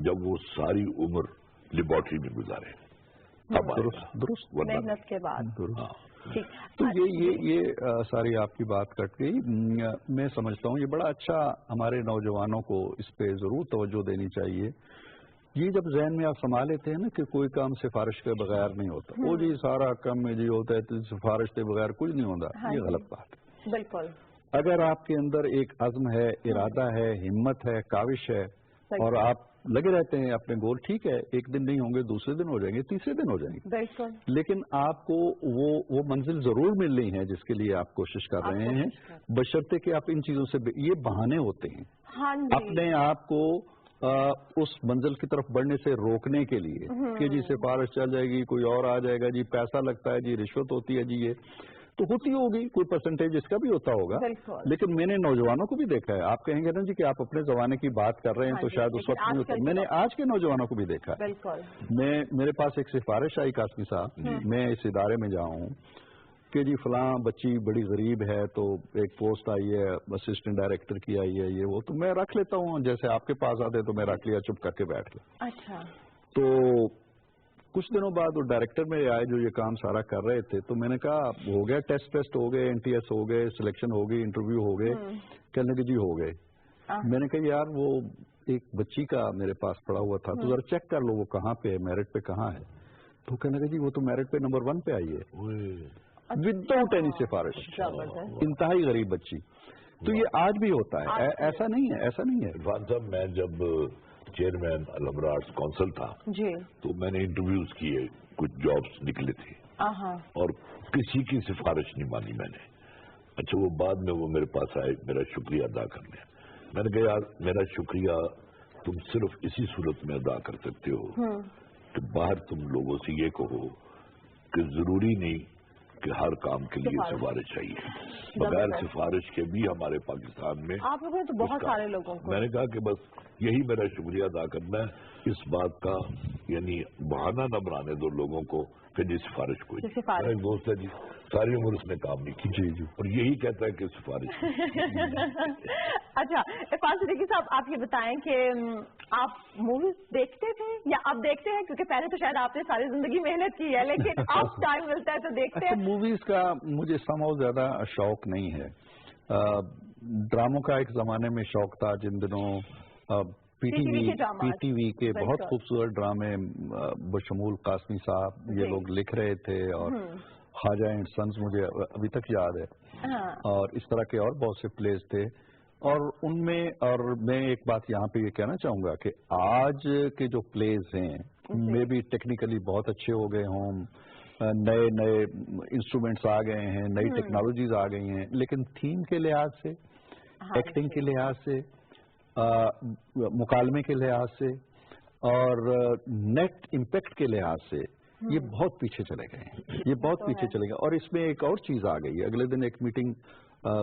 जब वो सारी उम्र लेबोरेटरी में गुजारे, तब दुरुस्त मेहनत के बाद। तो ये सारी आपकी बात कट गई। मैं समझता हूँ ये बड़ा अच्छा, हमारे नौजवानों को इस पे जरूर तवज्जो देनी चाहिए। ये जब जहन में आप समा लेते हैं ना कि कोई काम सिफारिश के बगैर नहीं होता, वो जी सारा काम में जी होता है तो सिफारिश के बगैर कुछ नहीं होता, ये गलत बात है। बिल्कुल, अगर आपके अंदर एक अज़्म है, इरादा है, हिम्मत है, काविश है, और आप लगे रहते हैं अपने गोल, ठीक है, एक दिन नहीं होंगे, दूसरे दिन हो जाएंगे, तीसरे दिन हो जाएंगे, बिल्कुल, लेकिन आपको वो मंजिल जरूर मिल रही है जिसके लिए आप कोशिश कर रहे हैं, बशर्ते कि आप इन चीजों से, ये बहाने होते हैं अपने आप को उस मंजिल की तरफ बढ़ने से रोकने के लिए कि जी सिफारिश चल जाएगी, कोई और आ जाएगा, जी पैसा लगता है, जी रिश्वत होती है, जी ये तो होती होगी, कोई परसेंटेज इसका भी होता होगा, लेकिन मैंने नौजवानों को भी देखा है। आप कहेंगे ना जी कि आप अपने जमाने की बात कर रहे हैं तो शायद उस वक्त नहीं होता, मैंने आज के नौजवानों को भी देखा है। मेरे पास एक सिफारिश आई कासमी साहब, मैं इस इदारे में जाऊँ कि जी फलां बच्ची बड़ी गरीब है तो एक पोस्ट आई है, असिस्टेंट डायरेक्टर की आई है, ये वो, तो मैं रख लेता हूँ, जैसे आपके पास आते तो मैं रख लिया, चुप करके बैठ गया। अच्छा। तो कुछ दिनों बाद वो डायरेक्टर मेरे आए जो ये काम सारा कर रहे थे, तो मैंने कहा हो गया, टेस्ट हो गए, NTS हो गए, सिलेक्शन हो गई, इंटरव्यू हो गए, कहने के जी हो गए। मैंने कहा यार वो एक बच्ची का मेरे पास पड़ा हुआ था, तो जरा चेक कर लो वो कहाँ पे है, मेरिट पे कहाँ है। तो कहने का जी वो तो मेरिट पे नंबर 1 पे आई है, विदाउट एनी सिफारिश, इंतहाई गरीब बच्ची। तो ये आज भी होता है, ऐसा नहीं है, ऐसा नहीं है। इरफान साहब, मैं जब चेयरमैन अलहमरा आर्ट्स काउंसिल था जी, तो मैंने इंटरव्यूज किए, कुछ जॉब्स निकले थे और किसी की सिफारिश नहीं मानी मैंने। अच्छा, वो बाद में वो मेरे पास आए मेरा शुक्रिया अदा करने, मैंने कहा यार मेरा शुक्रिया तुम सिर्फ इसी सूरत में अदा कर सकते हो कि बाहर तुम लोगों से ये कहो कि जरूरी नहीं कि हर काम के लिए सिफारिश चाहिए, बगैर सिफारिश के भी हमारे पाकिस्तान में आप लोगों ने तो बहुत सारे लोगों को। मैंने कहा कि बस यही मेरा शुक्रिया अदा करना है इस बात का, यानी बहाना न बनाने दो लोगों को कि जी सिफारिश कोई। मेरा एक दोस्त है जी, सारी उम्र उसने काम नहीं की जी, और यही कहता है कि सिफारिश। अच्छा इरफान सिद्दीकी साहब, आप ये बताएं कि आप मूवीज देखते थे या अब देखते हैं, क्योंकि पहले तो शायद आपने सारी जिंदगी मेहनत की है, लेकिन अब टाइम मिलता है तो देखते हैं? मूवीज का मुझे समझ ज्यादा शौक नहीं है, ड्रामों का एक जमाने में शौक था, जिन दिनों पीटीवी के बहुत खूबसूरत ड्रामे बशमूल कासमी साहब ये लोग लिख रहे थे, और ख्वाजा एंड सन्स मुझे अभी तक याद है, और इस तरह के और बहुत से प्लेस थे, और उनमें, और मैं एक बात यहाँ पे ये कहना चाहूंगा कि आज के जो प्लेस हैं में भी टेक्निकली बहुत अच्छे हो गए हों, नए नए इंस्ट्रूमेंट्स आ गए हैं, नई टेक्नोलॉजीज आ गई हैं, लेकिन थीम के लिहाज से, एक्टिंग के लिहाज से, मुकालमे के लिहाज से और नेट इम्पैक्ट के लिहाज से ये बहुत पीछे चले गए हैं, ये बहुत पीछे चले गए। और इसमें एक और चीज आ गई है, अगले दिन एक मीटिंग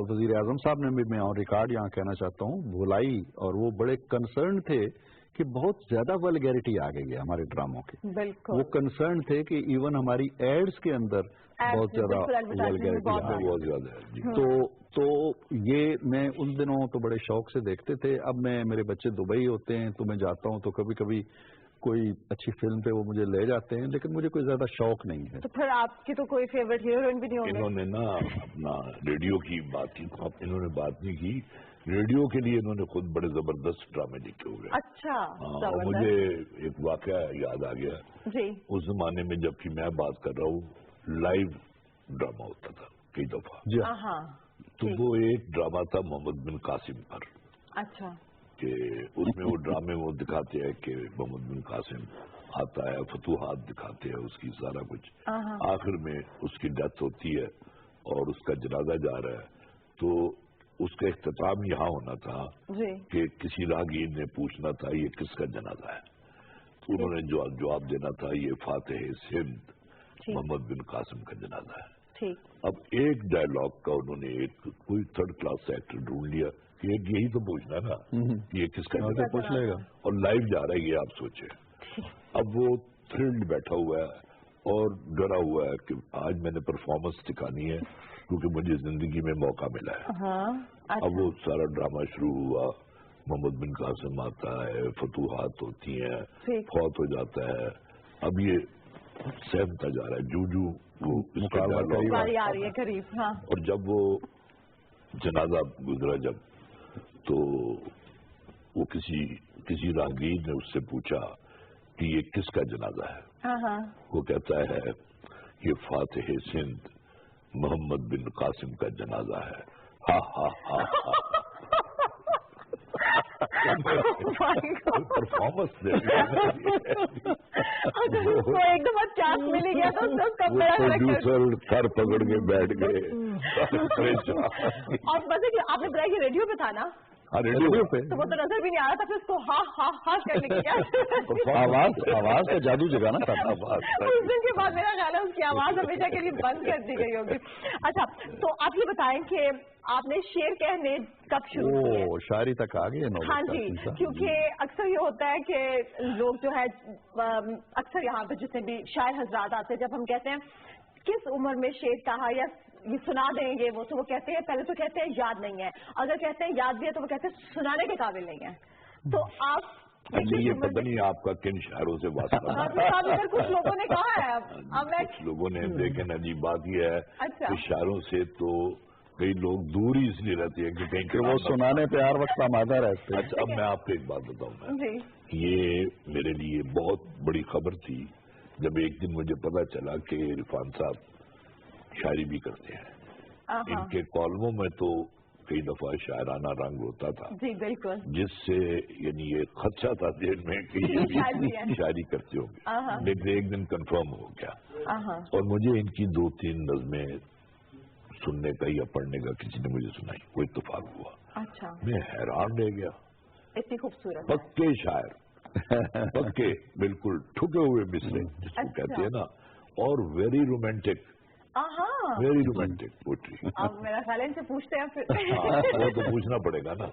वजीर आजम साहब ने भी, मैं ऑन रिकॉर्ड यहाँ कहना चाहता हूँ, बुलाई, और वो बड़े कंसर्न थे कि बहुत ज्यादा वल्गैरिटी आ गई है हमारे ड्रामों की। वो कंसर्न थे कि इवन हमारी एड्स के अंदर बहुत ज्यादा वल्गैरिटी आ गई। तो ये मैं उन दिनों तो बड़े शौक से देखते थे। अब मेरे बच्चे दुबई होते हैं तो मैं जाता हूँ तो कभी कभी कोई अच्छी फिल्म पे वो मुझे ले जाते हैं, लेकिन मुझे कोई ज्यादा शौक नहीं है। तो फिर आपकी तो कोई फेवरेट हीरोइन भी नहीं होगी? इन्होंने ना अपना रेडियो की बात की, इन्होंने बात नहीं की। रेडियो के लिए इन्होंने खुद बड़े जबरदस्त ड्रामे लिखे हुए। अच्छा, और मुझे एक वाकया याद आ गया जी। उस जमाने में, जबकि मैं बात कर रहा हूँ, लाइव ड्रामा होता था कई दफा जी। तो वो एक ड्रामा था मोहम्मद बिन कासिम पर। अच्छा। कि उसमें वो ड्रामे वो दिखाते हैं कि मोहम्मद बिन कासिम आता है, फतूहात दिखाते हैं उसकी सारा कुछ, आखिर में उसकी डेथ होती है और उसका जनाजा जा रहा है। तो उसका इख्तिताम यहाँ होना था कि किसी राहगीर ने पूछना था ये किसका जनाजा है, तो उन्होंने जवाब देना था ये फातिह सिंध मोहम्मद बिन कासिम का जनाजा है। अब एक डायलॉग का उन्होंने एक कोई थर्ड क्लास एक्टर ढूंढ लिया कि एक यही तो पूछना ना कि ये किसका जनाजा पूछ लेगा, और लाइव जा रहा है ये आप सोचे। अब वो थ्रिल्ड बैठा हुआ है और डरा हुआ है कि आज मैंने परफॉर्मेंस दिखानी है क्योंकि मुझे जिंदगी में मौका मिला है। अच्छा। अब वो सारा ड्रामा शुरू हुआ, मोहम्मद बिन कासिम आता है, फतूहात होती हैं, फौत हो जाता है। अब ये सहमता जा रहा है, जू वो बारी आ रही है करीब। और जब वो जनाजा गुजरा जब, तो वो किसी राहगीर ने उससे पूछा कि ये किसका जनाजा है। वो कहता है ये फातिह सिंध मोहम्मद बिन कासिम का जनाजा है। हा हा हा हा। परफॉर्मेंस एकदम चांस मिल गया तो प्रोड्यूसर सर पकड़ के बैठ गए। और बस आपने बताया कि रेडियो पे था ना? रेडियो पे तो वो तो नजर भी नहीं आ रहा था, फिर उसको हा करने की क्या आवाज का जादू जगाना था। उस दिन के बाद मेरा ख्याल है उसकी आवाज हमेशा के लिए बंद कर दी गई होगी। अच्छा, तो आप ये बताएं कि आपने शेर कहने कब शुरू किए? शायरी तक आ गए। हाँ जी, क्योंकि अक्सर ये होता है कि लोग जो है अक्सर यहाँ पे जितने भी शायर हजरात आते हैं, जब हम कहते हैं किस उम्र में शेर कहा या ये सुना देंगे वो, तो वो कहते हैं पहले तो कहते हैं याद नहीं है, अगर कहते हैं याद भी है तो वो कहते हैं सुनाने के काबिल नहीं है। तो आप ये पता नहीं आपका किन शायरों से वास्ता है? कुछ लोगों ने कहा है, अब कुछ लोगों ने देखे ना जी। बात ये है अच्छा। कि शायरों से तो कई लोग दूर ही इसलिए रहते हैं कि कहीं वो सुनाने पे हर वक्त आमादा रहते हैं। अच्छा, अब मैं आपको एक बात बताऊं, ये मेरे लिए बहुत बड़ी खबर थी जब एक दिन मुझे पता चला कि इरफान साहब शायरी भी करते हैं। इनके कॉलमों में तो कई दफा शायराना रंग होता था। जी बिल्कुल। जिससे यानी ये खदशा था जेल में कि ये भी शायरी करते होंगे, लेकिन एक दिन कंफर्म हो गया। और मुझे इनकी 2-3 नज़में सुनने का या पढ़ने का किसी ने मुझे सुनाई, कोई इत्तेफाक हुआ। अच्छा। मैं हैरान रह गया। इतनी खूबसूरत पक्के शायर पक्के बिल्कुल ठुके हुए मिसरे जिसको कहते हैं ना, और वेरी रोमांटिक पोट्री। अब मेरा ख्याल है इनसे पूछते हैं फिर। वो तो पूछना पड़ेगा ना।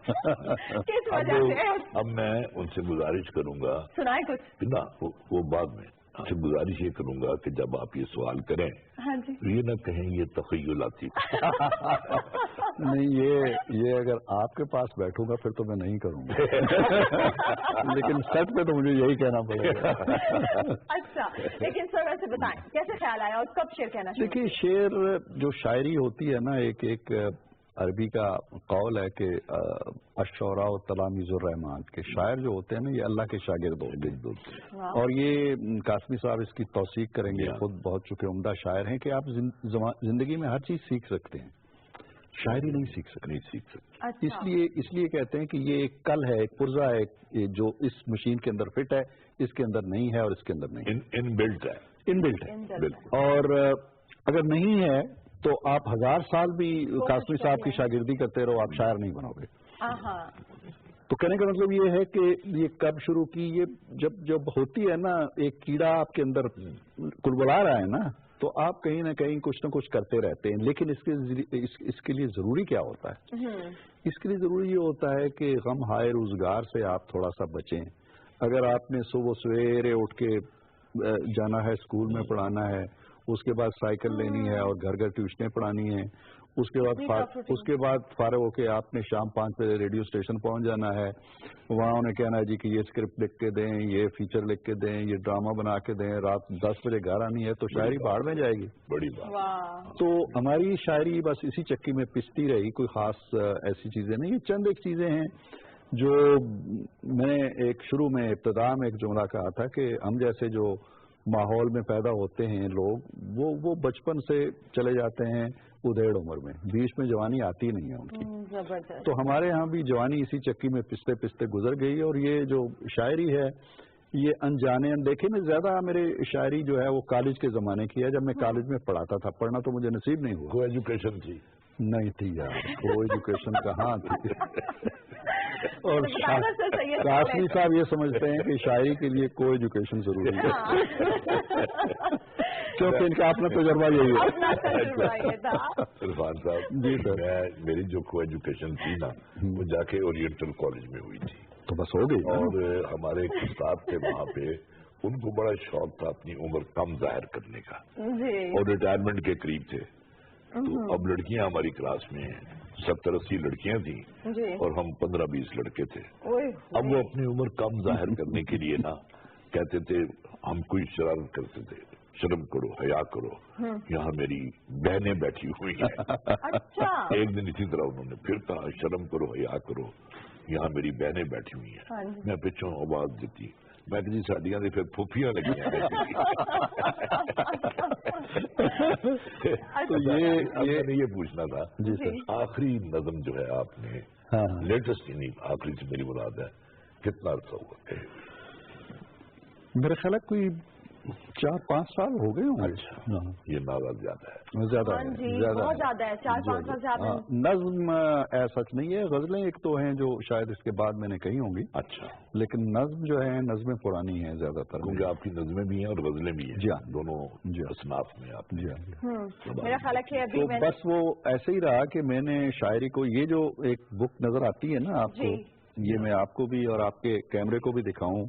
किस वजह से? अब मैं उनसे गुजारिश करूंगा, सुनाए कुछ ना वो बाद में। आपसे गुजारिश ये करूंगा कि जब आप ये सवाल करें, हाँ जी, तो ये ना कहें ये तखय्युलाती। नहीं, ये अगर आपके पास बैठूंगा फिर तो मैं नहीं करूंगा। लेकिन सच में तो मुझे यही कहना पड़ेगा। अच्छा, लेकिन सर वैसे बताएं कैसे ख्याल आया और कब शेर कहना? देखिए, शेर जो शायरी होती है ना, एक अरबी का कौल है कि अश्शौरा व तलामीज़ुर रहमान के शायर जो होते हैं ना, ये अल्लाह के शागिर्द होते हैं। और ये कासमी साहब इसकी तौसीक करेंगे, खुद बहुत चुके उम्दा शायर हैं, कि आप जिंदगी में हर चीज सीख सकते हैं, शायरी नहीं सीख सकते। अच्छा। इसलिए कहते हैं कि ये एक कल है, एक पुर्जा है जो इस मशीन के अंदर फिट है, इसके अंदर नहीं है और इसके अंदर नहीं, इनबिल्ट है। और अगर नहीं है तो आप 1000 साल भी कासमी साहब की शागिर्दी करते रहो, आप शायर नहीं बनोगे। तो कहने का मतलब ये है कि ये कब शुरू की, ये जब होती है ना, एक कीड़ा आपके अंदर कुलबुला रहा है ना, तो आप कहीं ना कहीं कुछ ना कुछ करते रहते हैं। लेकिन इसके लिए जरूरी क्या होता है? इसके लिए जरूरी ये होता है कि गम हाय रोजगार से आप थोड़ा सा बचें। अगर आपने सुबह सवेरे उठ के जाना है, स्कूल में पढ़ाना है, उसके बाद साइकिल लेनी है और घर घर ट्यूशनें पढ़ानी है, उसके बाद फारग होके आपने शाम 5 बजे रेडियो स्टेशन पहुंच जाना है, वहाँ उन्हें कहना है जी कि ये स्क्रिप्ट लिख के दें, ये फीचर लिख के दें, ये ड्रामा बना के दें, रात 10 बजे घर आनी है, तो शायरी बाढ़ में जाएगी। बड़ी बात। तो हमारी शायरी बस इसी चक्की में पिसती रही, कोई खास ऐसी चीजें नहीं। ये चंद एक चीजें हैं जो मैंने एक शुरू में इब्तिदा में एक जुमला कहा था कि हम जैसे जो माहौल में पैदा होते हैं लोग, वो बचपन से चले जाते हैं उधेड़ उम्र में, बीच में जवानी आती नहीं है उनकी। तो हमारे यहाँ भी जवानी इसी चक्की में पिसते पिसते गुजर गई है। और ये जो शायरी है ये अनजाने अनदेखे में ज्यादा मेरे शायरी जो है वो कॉलेज के जमाने की है, जब मैं कॉलेज में पढ़ाता था। पढ़ना तो मुझे नसीब नहीं हुआ। को एजुकेशन थी? नहीं थी यार, को एजुकेशन कहाँ थी। और कासमी साहब ये समझते हैं कि शायरी के लिए को एजुकेशन जरूरी है, क्योंकि इनका अपना तजुर्बा यही है। इरफान साहब जी सर, मेरी जो को एजुकेशन थी ना वो जाके ओरिएंटल कॉलेज में हुई थी। तो बस हो गई। और हमारे एक उस्ताद थे वहाँ पे, उनको बड़ा शौक था अपनी उम्र कम जाहिर करने का, और रिटायरमेंट के करीब थे। तो अब लड़कियां हमारी क्लास में 70-80 लड़कियां थी और हम 15-20 लड़के थे। अब वो अपनी उम्र कम जाहिर करने के लिए ना कहते थे, हम कोई शरारत करते थे, शर्म करो, हया करो, यहाँ मेरी बहनें बैठी हुई हैं। अच्छा। एक दिन इसी तरह उन्होंने फिर कहा, शर्म करो, हया करो, यहाँ मेरी बहनें बैठी हुई हैं। मैं पिछों आवाज देती, मैं जी साड़ियां ने फिर फुफियां लगी। तो ये पूछना था जी सर, आखिरी नज़म जो है आपने, लेटेस्ट नहीं, आखिरी से मेरी मुराद है, कितना अर्सा हुआ? मेरा ख्याल है कोई 4-5 साल हो गए होंगे। अच्छा, ये नारा ज्यादा है। ज्यादा बहुत ज्यादा है, 4-5 साल ज्यादा। नज्म ऐसा नहीं है, गजलें एक तो हैं जो शायद इसके बाद मैंने कही होंगी। अच्छा, लेकिन नज्म जो है नज्में पुरानी हैं ज्यादातर, क्योंकि आपकी नज्में भी हैं और गजलें भी हैं। जी हाँ, दोनों असनाफ में आप। जी हाँ, मेरा ख्याल है कि अभी तो बस वो ऐसे ही रहा कि मैंने शायरी को, ये जो एक बुक नजर आती है ना आपको, ये मैं आपको भी और आपके कैमरे को भी दिखाऊं,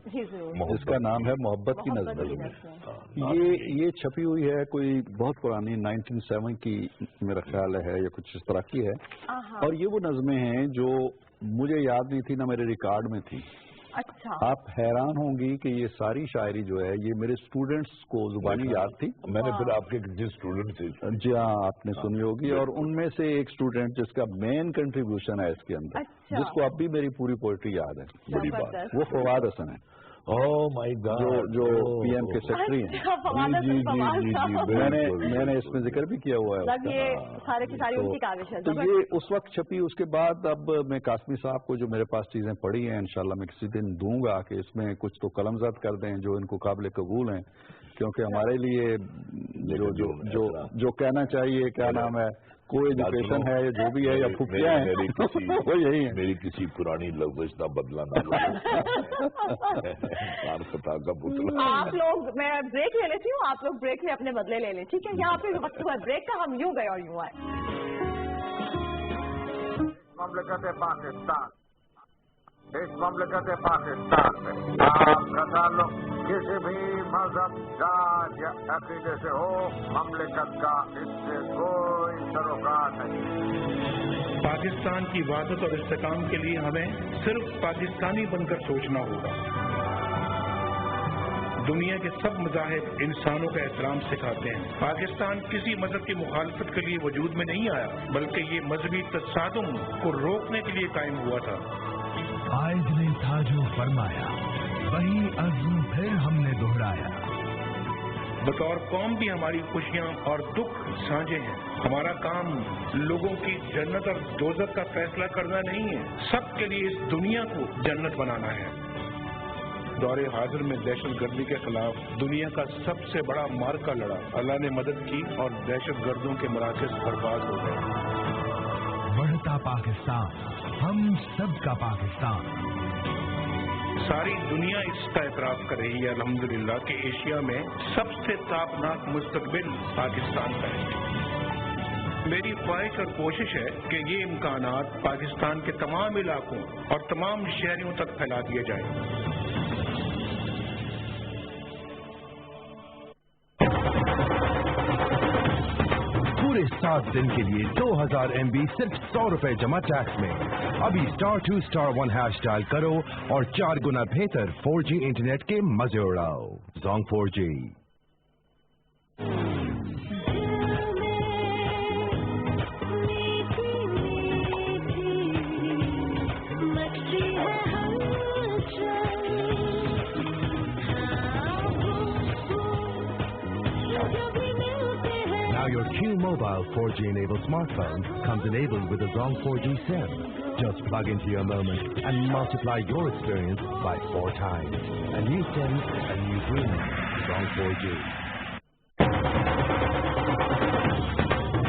इसका नाम है मोहब्बत की नज़्म। ये छपी हुई है, कोई बहुत पुरानी 1907 की मेरा ख्याल है, या कुछ इस तरह की है। और ये वो नज़में हैं जो मुझे याद नहीं थी, ना मेरे रिकॉर्ड में थी। अच्छा। आप हैरान होंगी कि ये सारी शायरी जो है ये मेरे स्टूडेंट्स को जुबानी याद थी। मैंने फिर आपके जिस स्टूडेंट थे, जी हाँ, आपने सुनी होगी। और उनमें से एक स्टूडेंट जिसका मेन कंट्रीब्यूशन है इसके अंदर, जिसको अब भी मेरी पूरी पोइट्री याद है, बड़ी बात, वो फवाद हसन है। ओह माय गॉड, जो पीएम के सेक्रेटरी हैं। जी, मैंने इसमें जिक्र भी किया हुआ है। ये सारे की सारी उनकी काविश है। तो ये उस वक्त छपी। उसके बाद अब मैं कासमी साहब को जो मेरे पास चीजें पड़ी हैं, इंशाल्लाह मैं किसी दिन दूंगा कि इसमें कुछ तो कलमज़द कर दें जो इनको काबिल कबूल हैं, क्योंकि हमारे लिए जो कहना चाहिए, क्या नाम है, कोई एजुकेशन है, जो भी है, या फुफिया है, वो यही है। मेरी किसी पुरानी लफ्ज़ का बदला ना लो। आप लोग, मैं ब्रेक ले लेती हूँ, आप लोग ब्रेक में अपने बदले ले लें, ठीक है? यहाँ पे वक्त हुआ ब्रेक का, हम यूं गए और यूं आए। ममलकत पाकिस्तान, इस ममलकत पाकिस्तान में आपका ताल्लुक किसी भी मजहब, जात या अकीदे से हो, ममलकत का इससे कोई सरोकार नहीं। पाकिस्तान की वादत और इस्तेकाम के लिए हमें सिर्फ पाकिस्तानी बनकर सोचना होगा। दुनिया के सब मज़ाहिब इंसानों का एहतराम सिखाते हैं। पाकिस्तान किसी मजहब की मुखालफत के लिए वजूद में नहीं आया, बल्कि ये मजहबी तसादुम को रोकने के लिए कायम हुआ था। आयद ने था जो फरमाया, वही अज़्म फिर हमने दोहराया। बतौर कौम भी हमारी खुशियां और दुख साझे हैं। हमारा काम लोगों की जन्नत और दोज़ख का फैसला करना नहीं है, सबके लिए इस दुनिया को जन्नत बनाना है। दौरे हाजिर में दहशत गर्दी के खिलाफ दुनिया का सबसे बड़ा मार्का लड़ा, अल्लाह ने मदद की और दहशत गर्दों के मराकज़ बर्बाद हो गए। बढ़ता पाकिस्तान, हम सबका पाकिस्तान। सारी दुनिया इसका एतराफ कर रही है अल्हम्दुलिल्लाह कि एशिया में सबसे तापनाक मुस्तकबिल पाकिस्तान का है। मेरी ख्वाहिश और कोशिश है कि ये इम्कानात पाकिस्तान के तमाम इलाकों और तमाम शहरियों तक फैला दिए जाएं। पूरे पूरे 7 दिन के लिए 2000 MB सिर्फ 100 रुपए जमा टैक्स में। अभी *2*1# डायल करो और 4 गुना बेहतर 4G इंटरनेट के मजे उड़ाओ। Zong 4G। Now your Q Mobile 4G enabled smartphone comes enabled with a Zong 4G SIM. Just plug into your moment and multiply your experience by 4 times. A new SIM, a new dream. Zong 4G.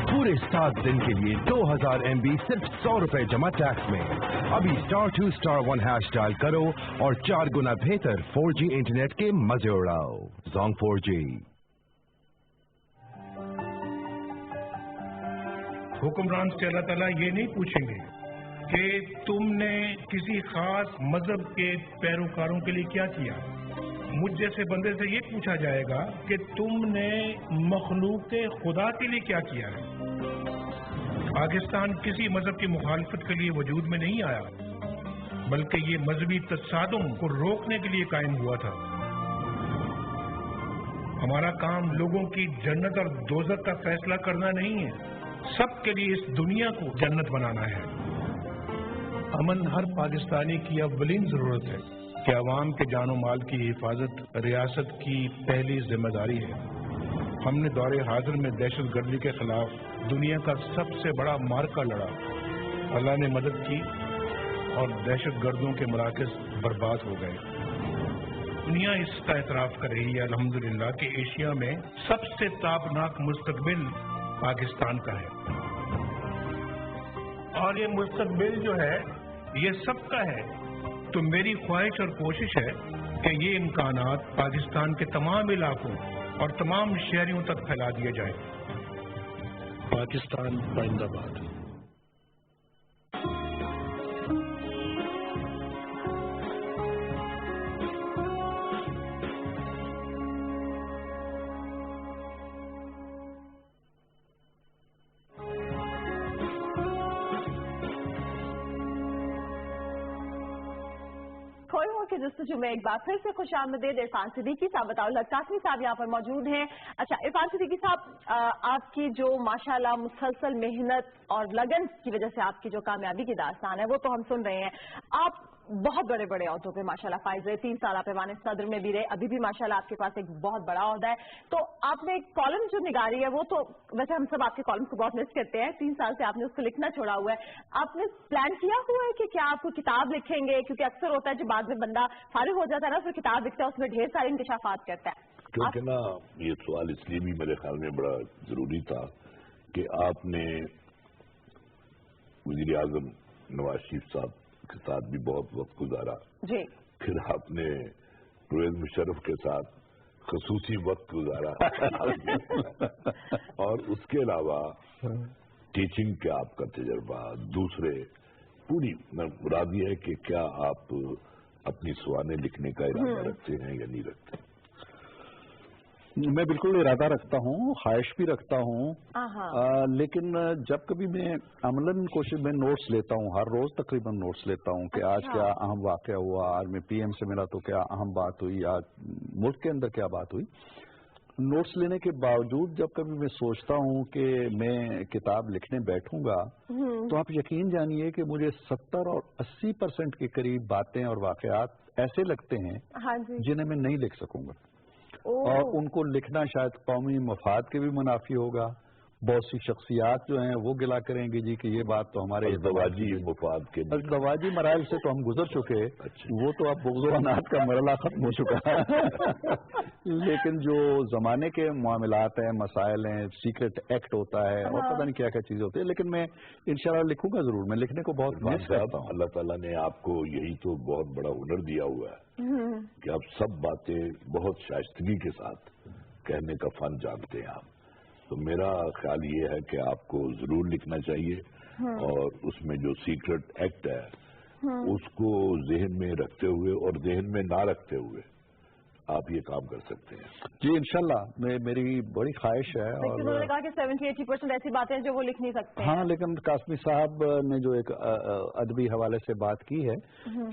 पूरे 7 दिन के लिए 2000 MB सिर्फ 100 रुपए जमा tax में। अभी *2*1# dial करो और 4 गुना बेहतर 4G इंटरनेट के मजे उड़ाओ। Zong 4G। हुक्मरान से अल्लाह ताला ये नहीं पूछेंगे कि तुमने किसी खास मजहब के पैरोकारों के लिए क्या किया। मुझ जैसे बंदे से ये पूछा जाएगा कि तुमने मखलूक खुदा के लिए क्या किया है। पाकिस्तान किसी मजहब की मुखालफत के लिए वजूद में नहीं आया, बल्कि ये मजहबी तसादुम को रोकने के लिए कायम हुआ था। हमारा काम लोगों की जन्नत और दोज़ख का फैसला करना नहीं है, सबके लिए इस दुनिया को जन्नत बनाना है। अमन हर पाकिस्तानी की अव्वलीन जरूरत है कि अवाम के जानो माल की हिफाजत रियासत की पहली जिम्मेदारी है। हमने दौरे हाजिर में दहशत गर्दी के खिलाफ दुनिया का सबसे बड़ा मार्का लड़ा। अल्लाह ने मदद की और दहशत गर्दों के मराकज़ बर्बाद हो गए। दुनिया इसका एतराफ़ कर रही है अल्हम्दुलिल्लाह कि एशिया में सबसे ताबनाक मुस्तकबिल पाकिस्तान का है, और ये मुस्तकबिल जो है ये सबका है। तो मेरी ख्वाहिश और कोशिश है कि ये इम्कानात पाकिस्तान के तमाम इलाकों और तमाम शहरियों तक फैला दिए जाए। पाकिस्तान जिंदाबाद। के जस्तजू में एक बार फिर से खुशामदीद इरफान सिद्दीकी साहब, बताउल्लाह कासमी साहब यहाँ पर मौजूद हैं। अच्छा इरफान सिद्दीकी साहब, आपकी जो माशाल्लाह मुसलसल मेहनत और लगन की वजह से आपकी जो कामयाबी की दास्तान है वो तो हम सुन रहे हैं। आप बहुत बड़े बड़े अहदों पे माशाल्लाह फाइज रहे, 3 साल आप ऐवान सदर में भी रहे, अभी भी माशाल्लाह आपके पास एक बहुत बड़ा अहदा है। तो आपने एक कॉलम जो निगारी है वो तो वैसे हम सब आपके कॉलम को बहुत मिस करते हैं, 3 साल से आपने उसको लिखना छोड़ा हुआ है। आपने प्लान किया हुआ है कि क्या आप किताब लिखेंगे? क्योंकि अक्सर होता है जब बाद में बंदा फारिग हो जाता है ना, फिर किताब लिखता है, उसमें ढेर सारे इंकशाफात करता है। क्योंकि ना ये सवाल इसलिए भी मेरे ख्याल में बड़ा जरूरी था कि आपने वज़ीर आज़म नवाज शरीफ साहब के साथ भी बहुत वक्त गुजारा जी, फिर आपने परवेज मुशर्रफ के साथ खसूसी वक्त गुजारा और उसके अलावा टीचिंग का आपका तजर्बा, दूसरे पूरी मुराद ये है कि क्या आप अपनी सवानें लिखने का इरादा रखते हैं या नहीं रखते? मैं बिल्कुल इरादा रखता हूँ, ख्वाहिश भी रखता हूँ, लेकिन जब कभी मैं अमलन कोशिश में नोट्स लेता हूँ, हर रोज तकरीबन नोट्स लेता हूँ कि आज क्या अहम वाक़या हुआ, आज मैं पीएम से मिला तो क्या अहम बात हुई, आज मुल्क के अंदर क्या बात हुई। नोट्स लेने के बावजूद जब कभी मैं सोचता हूँ कि मैं किताब लिखने बैठूंगा तो आप यकीन जानिए कि मुझे 70 और 80% के करीब बातें और वाक़यात ऐसे लगते हैं जिन्हें मैं नहीं लिख सकूंगा, और उनको लिखना शायद कौमी मफाद के भी मुनाफी होगा। बहुत सी शख्सियात जो हैं वो गिला करेंगे जी कि ये बात तो हमारे दवाजी मफाद के दवाजी मराइल से तो हम गुजर चुके, वो तो अब बुग़्ज़-ओ-अनात का मरला खत्म हो चुका है लेकिन जो जमाने के मामलात हैं, मसाइल हैं, सीक्रेट एक्ट होता है और पता नहीं क्या क्या चीजें होती है, लेकिन मैं इंशाल्लाह लिखूंगा जरूर। मैं लिखने को बहुत मिस करता हूँ। अल्लाह ताला ने आपको यही तो बहुत बड़ा हुनर दिया हुआ है कि आप सब बातें बहुत शाइस्तगी के साथ कहने का फन जानते हैं आप। तो मेरा ख्याल ये है कि आपको जरूर लिखना चाहिए और उसमें जो सीक्रेट एक्ट है उसको जहन में रखते हुए और जहन में ना रखते हुए आप ये काम कर सकते हैं। जी इंशाल्लाह, मेरी बड़ी ख्वाहिश है। और उन्होंने कहा कि 70-80% ऐसी बातें हैं जो वो लिख नहीं सकते। हाँ, लेकिन कासमी साहब ने जो एक अदबी हवाले से बात की है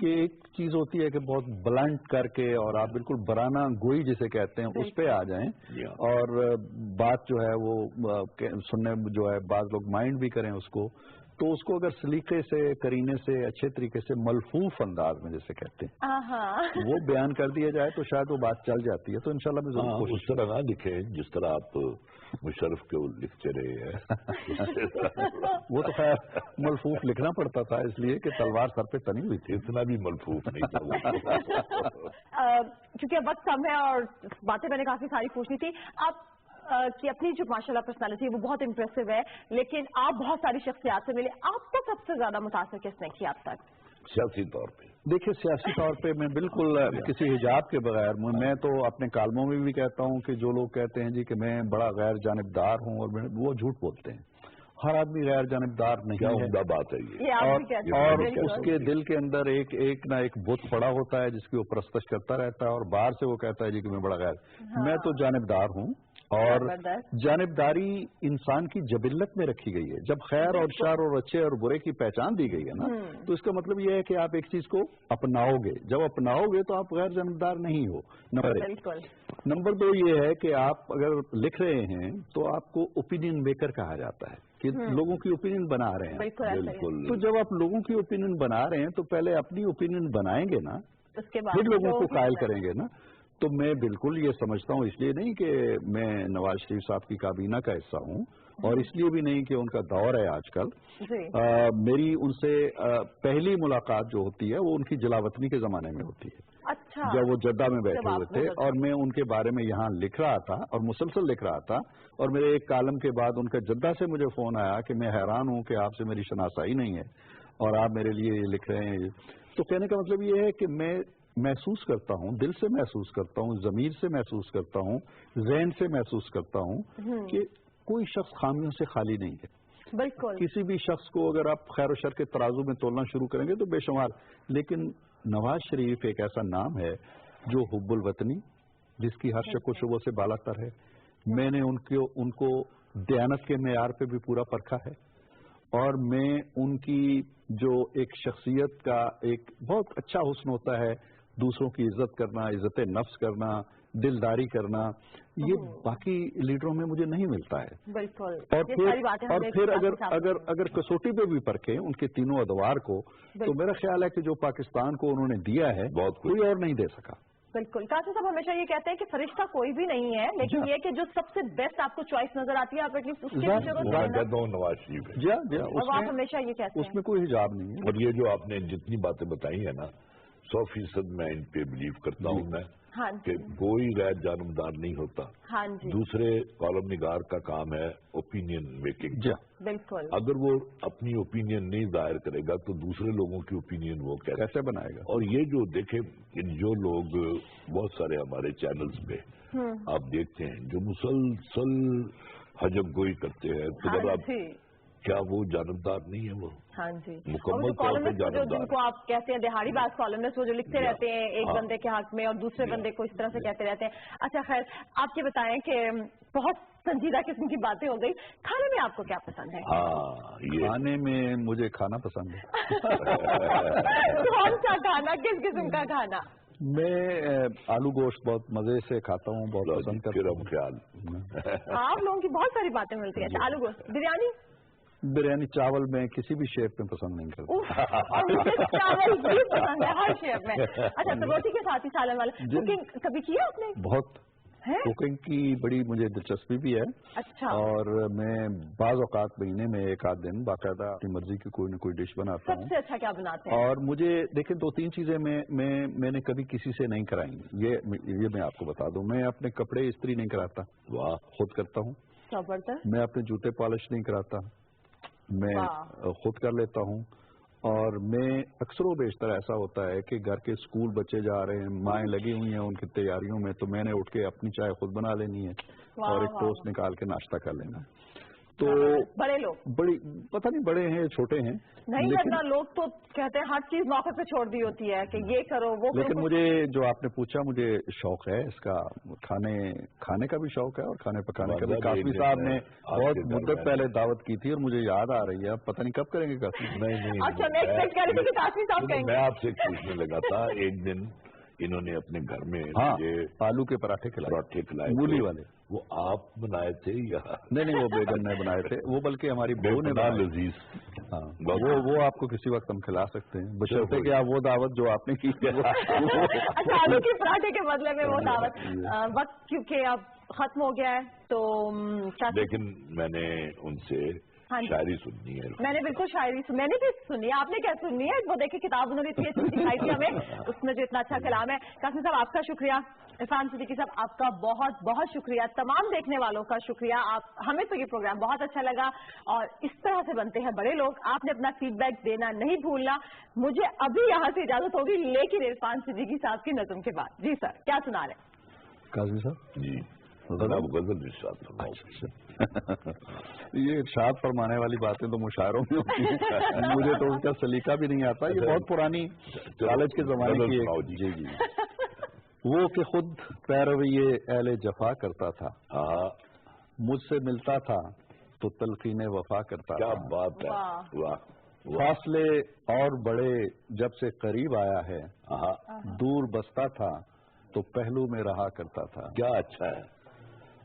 कि एक चीज होती है कि बहुत ब्लंट करके और आप बिल्कुल बराना गोई जिसे कहते हैं उस पे आ जाएं और बात जो है वो सुनने जो है बाज लोग माइंड भी करें उसको, तो उसको अगर सलीके से करीने से अच्छे तरीके से मलफूफ अंदाज में जैसे कहते हैं वो बयान कर दिया जाए तो शायद वो बात चल जाती है। तो इंशाल्लाह मैं जरूर उस तरह ना लिखें जिस तरह आप मुशर्रफ के लिखते रहे हैं। वो तो खैर मलफूफ लिखना पड़ता था इसलिए कि तलवार सर पे तनी हुई थी, इतना भी मलफूफ नहीं था। क्योंकि अब वक्त कम है और बातें मैंने काफी सारी पूछनी थी। आप कि अपनी जो माशाल्लाह पर्सनालिटी है वो बहुत इम्प्रेसिव है, लेकिन आप बहुत सारी शख्सियात से मिले, आपको सबसे ज्यादा मुतासर किसने किया अब तक? सियासी तौर पे देखिए, सियासी तौर पे मैं बिल्कुल किसी हिजाब के बगैर, मैं तो अपने कालमों में भी कहता हूँ कि जो लोग कहते हैं जी कि मैं बड़ा गैर जानिबदार हूँ, और वो झूठ बोलते हैं। हर आदमी गैर जानिबदार नहीं है। उम्दा बात है ये। और उसके दिल के अंदर एक ना एक बुत पड़ा होता है जिसकी वो परस्तश करता रहता है और बाहर से वो कहता है जी कि मैं बड़ा गैर। मैं तो जानिबदार हूँ और जानिबदारी इंसान की जबिल्लत में रखी गई है। जब खैर और शर और अच्छे और बुरे की पहचान दी गई है ना, तो इसका मतलब ये है कि आप एक चीज को अपनाओगे। जब अपनाओगे तो आप गैर जानिबदार नहीं हो, नंबर 1। नंबर 2 ये है कि आप अगर लिख रहे हैं तो आपको ओपिनियन मेकर कहा जाता है कि लोगों की ओपिनियन बना रहे हैं। बिल्कुल। तो जब आप लोगों की ओपिनियन बना रहे हैं तो पहले अपनी ओपिनियन बनाएंगे ना, उसके बाद फिर लोगों को कायल करेंगे ना। तो मैं बिल्कुल ये समझता हूँ, इसलिए नहीं कि मैं नवाज शरीफ साहब की काबीना का हिस्सा हूँ और इसलिए भी नहीं कि उनका दौर है आजकल। मेरी उनसे पहली मुलाकात जो होती है वो उनकी जलावतनी के जमाने में होती है। अच्छा। जब वो जद्दा में बैठे हुए थे और मैं उनके बारे में यहाँ लिख रहा था और मुसलसल लिख रहा था, और मेरे एक कालम के बाद उनका जद्दा से मुझे फोन आया कि मैं हैरान हूँ कि आपसे मेरी शनासाई नहीं है और आप मेरे लिए ये लिख रहे हैं। तो कहने का मतलब ये है कि मैं महसूस करता हूँ, दिल से महसूस करता हूँ, जमीर से महसूस करता हूँ, ज़हन से महसूस करता हूँ कि कोई शख्स खामियों से खाली नहीं है। बिल्कुल। किसी भी शख्स को अगर आप खैर और शर के तराजू में तोलना शुरू करेंगे तो बेशुमार, लेकिन नवाज शरीफ एक ऐसा नाम है जो हुब्बुल वतनी, जिसकी हर शक व शुबों से बालातर है। मैंने उनको दयानत के मेयार पे भी पूरा परखा है और मैं उनकी जो एक शख्सियत का एक बहुत अच्छा हुस्न होता है, दूसरों की इज्जत करना, इज्जत नफ्स करना, दिलदारी करना, ये बाकी लीडरों में मुझे नहीं मिलता है। बिल्कुल। और फिर अगर कसौटी पे भी परखे उनके तीनों अदवार को, तो मेरा ख्याल है कि जो पाकिस्तान को उन्होंने दिया है बहुत कोई और नहीं दे सका। बिल्कुल। कासिम साहब हमेशा ये कहते हैं कि फरिश्ता कोई भी नहीं है, लेकिन ये कि जो सबसे बेस्ट आपको चॉइस नजर आती है आप एटलीस्ट उसके नवाज शरीफ है। आप हमेशा ये कहते हैं उसमें कोई हिजाब नहीं है। और ये जो आपने जितनी बातें बताई है ना, 100% मैं इन पे बिलीव करता हूँ मैं। हाँ कि कोई गैर जानबदार नहीं होता। हाँ जी। दूसरे कॉलम निगार का काम है ओपिनियन मेकिंग। बिल्कुल। अगर वो अपनी ओपिनियन नहीं जाहिर करेगा तो दूसरे लोगों की ओपिनियन वो कैसे बनाएगा। और ये जो देखे जो लोग बहुत सारे हमारे चैनल्स पे आप देखते हैं जो मुसलसल हजम गोई करते हैं, तो जब आप क्या वो जानबदार नहीं है? वो हाँ जी, मुकम्मल तौर पे जानबदार। जिनको आप कहते हैं दिहाड़ी बाज कॉलमनिस्ट, वो जो लिखते रहते हैं एक बंदे के हक में और दूसरे बंदे को इस तरह से कहते रहते हैं। अच्छा खैर, आप ये बताएं कि बहुत संजीदा किस्म की बातें हो गई, खाने में आपको क्या पसंद है? खाने में मुझे खाना पसंद है। कौन सा खाना, किस किस्म का खाना? मैं आलू गोश्त बहुत मजे से खाता हूँ, बहुत पसंद करता हूँ। ख्याल आप लोगों की बहुत सारी बातें मिलती है। आलू गोश्त, बिरयानी, चावल में किसी भी शेप में पसंद नहीं करता। चावल भी पसंद है हर शेप में। अच्छा, तो रोटी के साथ ही सालन वाला। कुकिंग कभी किया आपने? बहुत। कुकिंग की बड़ी मुझे दिलचस्पी भी है। अच्छा। और मैं बाज़ औकात महीने में एक आध दिन बाकायदा अपनी मर्जी की कोई न कोई डिश बनाता हूँ। सबसे अच्छा क्या बनाते हैं? और मुझे देखिए 2-3 चीजें मैंने कभी किसी से नहीं कराई। ये मैं आपको बता दूं, मैं अपने कपड़े इस्त्री नहीं कराता, वाह, खुद करता हूँ। मैं अपने जूते पॉलिश नहीं कराता, मैं खुद कर लेता हूँ। और मैं अक्सर बेशतर ऐसा होता है कि घर के स्कूल बच्चे जा रहे हैं, माएँ लगी हुई हैं उनकी तैयारियों में, तो मैंने उठ के अपनी चाय खुद बना लेनी है और एक टोस्ट निकाल के नाश्ता कर लेना है। تو بڑے لوگ بڑی پتہ نہیں بڑے ہیں چھوٹے ہیں نہیں ورنہ لوگ تو کہتے ہیں ہر چیز موقع پہ چھوڑ دی ہوتی ہے کہ یہ کرو وہ کرو. لیکن مجھے جو آپ نے پوچھا مجھے شوق ہے اس کا, کھانے کا بھی شوق ہے اور کھانے پکانے کا بھی. قاسمی صاحب نے بہت مدت پہلے دعوت کی تھی اور مجھے یاد آ رہی ہے, اب پتہ نہیں کب کریں گے قاسمی. نہیں اچھا میں ایکسپیکٹ کر رہی تھی کہ قاسمی صاحب کہیں گے. میں آپ سے پوچھنے لگا تھا, ایک دن انہوں نے اپنے گھر میں آلو کے پراٹھے کھلائے مولی والے. وہ آپ بنائے تھے یا نہیں وہ بیگم نے بنائے تھے, وہ بلکہ ہماری بہو نے بنائے. لذیذ. ہاں وہ آپ کو کسی وقت ہم کھلا سکتے ہیں بشرطے کہ آپ وہ دعوت جو آپ نے کی آلو کے پراٹھے کے بدلے میں وہ دعوت. وقت کیونکہ اب ختم ہو گیا ہے تو لیکن میں نے ان سے شاعری سننی ہے. میں نے بالکل شاعری میں نے بھی سنی ہے, آپ نے کیا سننی ہے؟ وہ دیکھیں کتاب انہوں نے اتنی اچھی دکھائی تھی ہمیں, اس میں جو اتنا اچھا کلام ہے. قاسم صاحب آپ کا شکریہ, عرفان صدیقی صاحب آپ کا بہت بہت شکریہ, تمام دیکھنے والوں کا شکریہ. ہمیں تو یہ پروگرام بہت اچھا لگا اور اس طرح سے بنتے ہیں بڑے لوگ. آپ نے اپنا فیڈ بیک دینا نہیں بھولنا. مجھے ابھی یہاں سے اجازت ہوگی لیکن عرفان صدیقی صاحب کی نظم کے بعد. جی سر کیا سنا رہے ہیں؟ قاسمی صاحب جی غزل یہ ارشاد فرمانے والی باتیں تو مشاعروں میں ہوتی ہیں, مجھے تو اس کا سلیقہ بھی نہیں آتا. یہ بہت پرانی کالج کے زمانے کی. جی وہ کہ خود پیرویے اہل جفا کرتا تھا, مجھ سے ملتا تھا تو تلقین وفا کرتا تھا. کیا بات ہے. فاصلے اور بڑے جب سے قریب آیا ہے, دور بستا تھا تو پہلو میں رہا کرتا تھا. کیا اچھا ہے,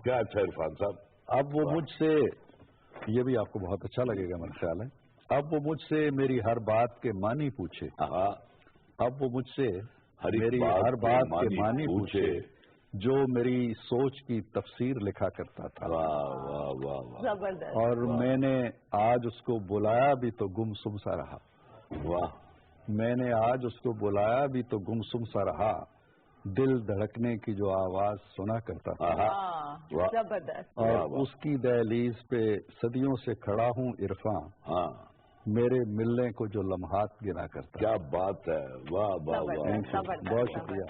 کیا اچھا عرفان صاحب. اب وہ مجھ سے, یہ بھی آپ کو بہت اچھا لگے گا میرا خیال ہے, اب وہ مجھ سے میری ہر بات کے معنی پوچھے. اب وہ مجھ سے میری ہر بات کے معنی پوچھے جو میری سوچ کی تفسیر لکھا کرتا تھا. زبردست. اور میں نے آج اس کو بلایا بھی تو گمسم سا رہا. میں نے آج اس کو بلایا بھی تو گمسم سا رہا, دل دھڑکنے کی جو آواز سنا کرتا تھا. زبردست. اور اس کی دہلیز پہ صدیوں سے کھڑا ہوں عرفان, میرے ملنے کو جو لمحات گنا کرتا. کیا بات ہے. واہ واہ واہ, بہت شکریہ.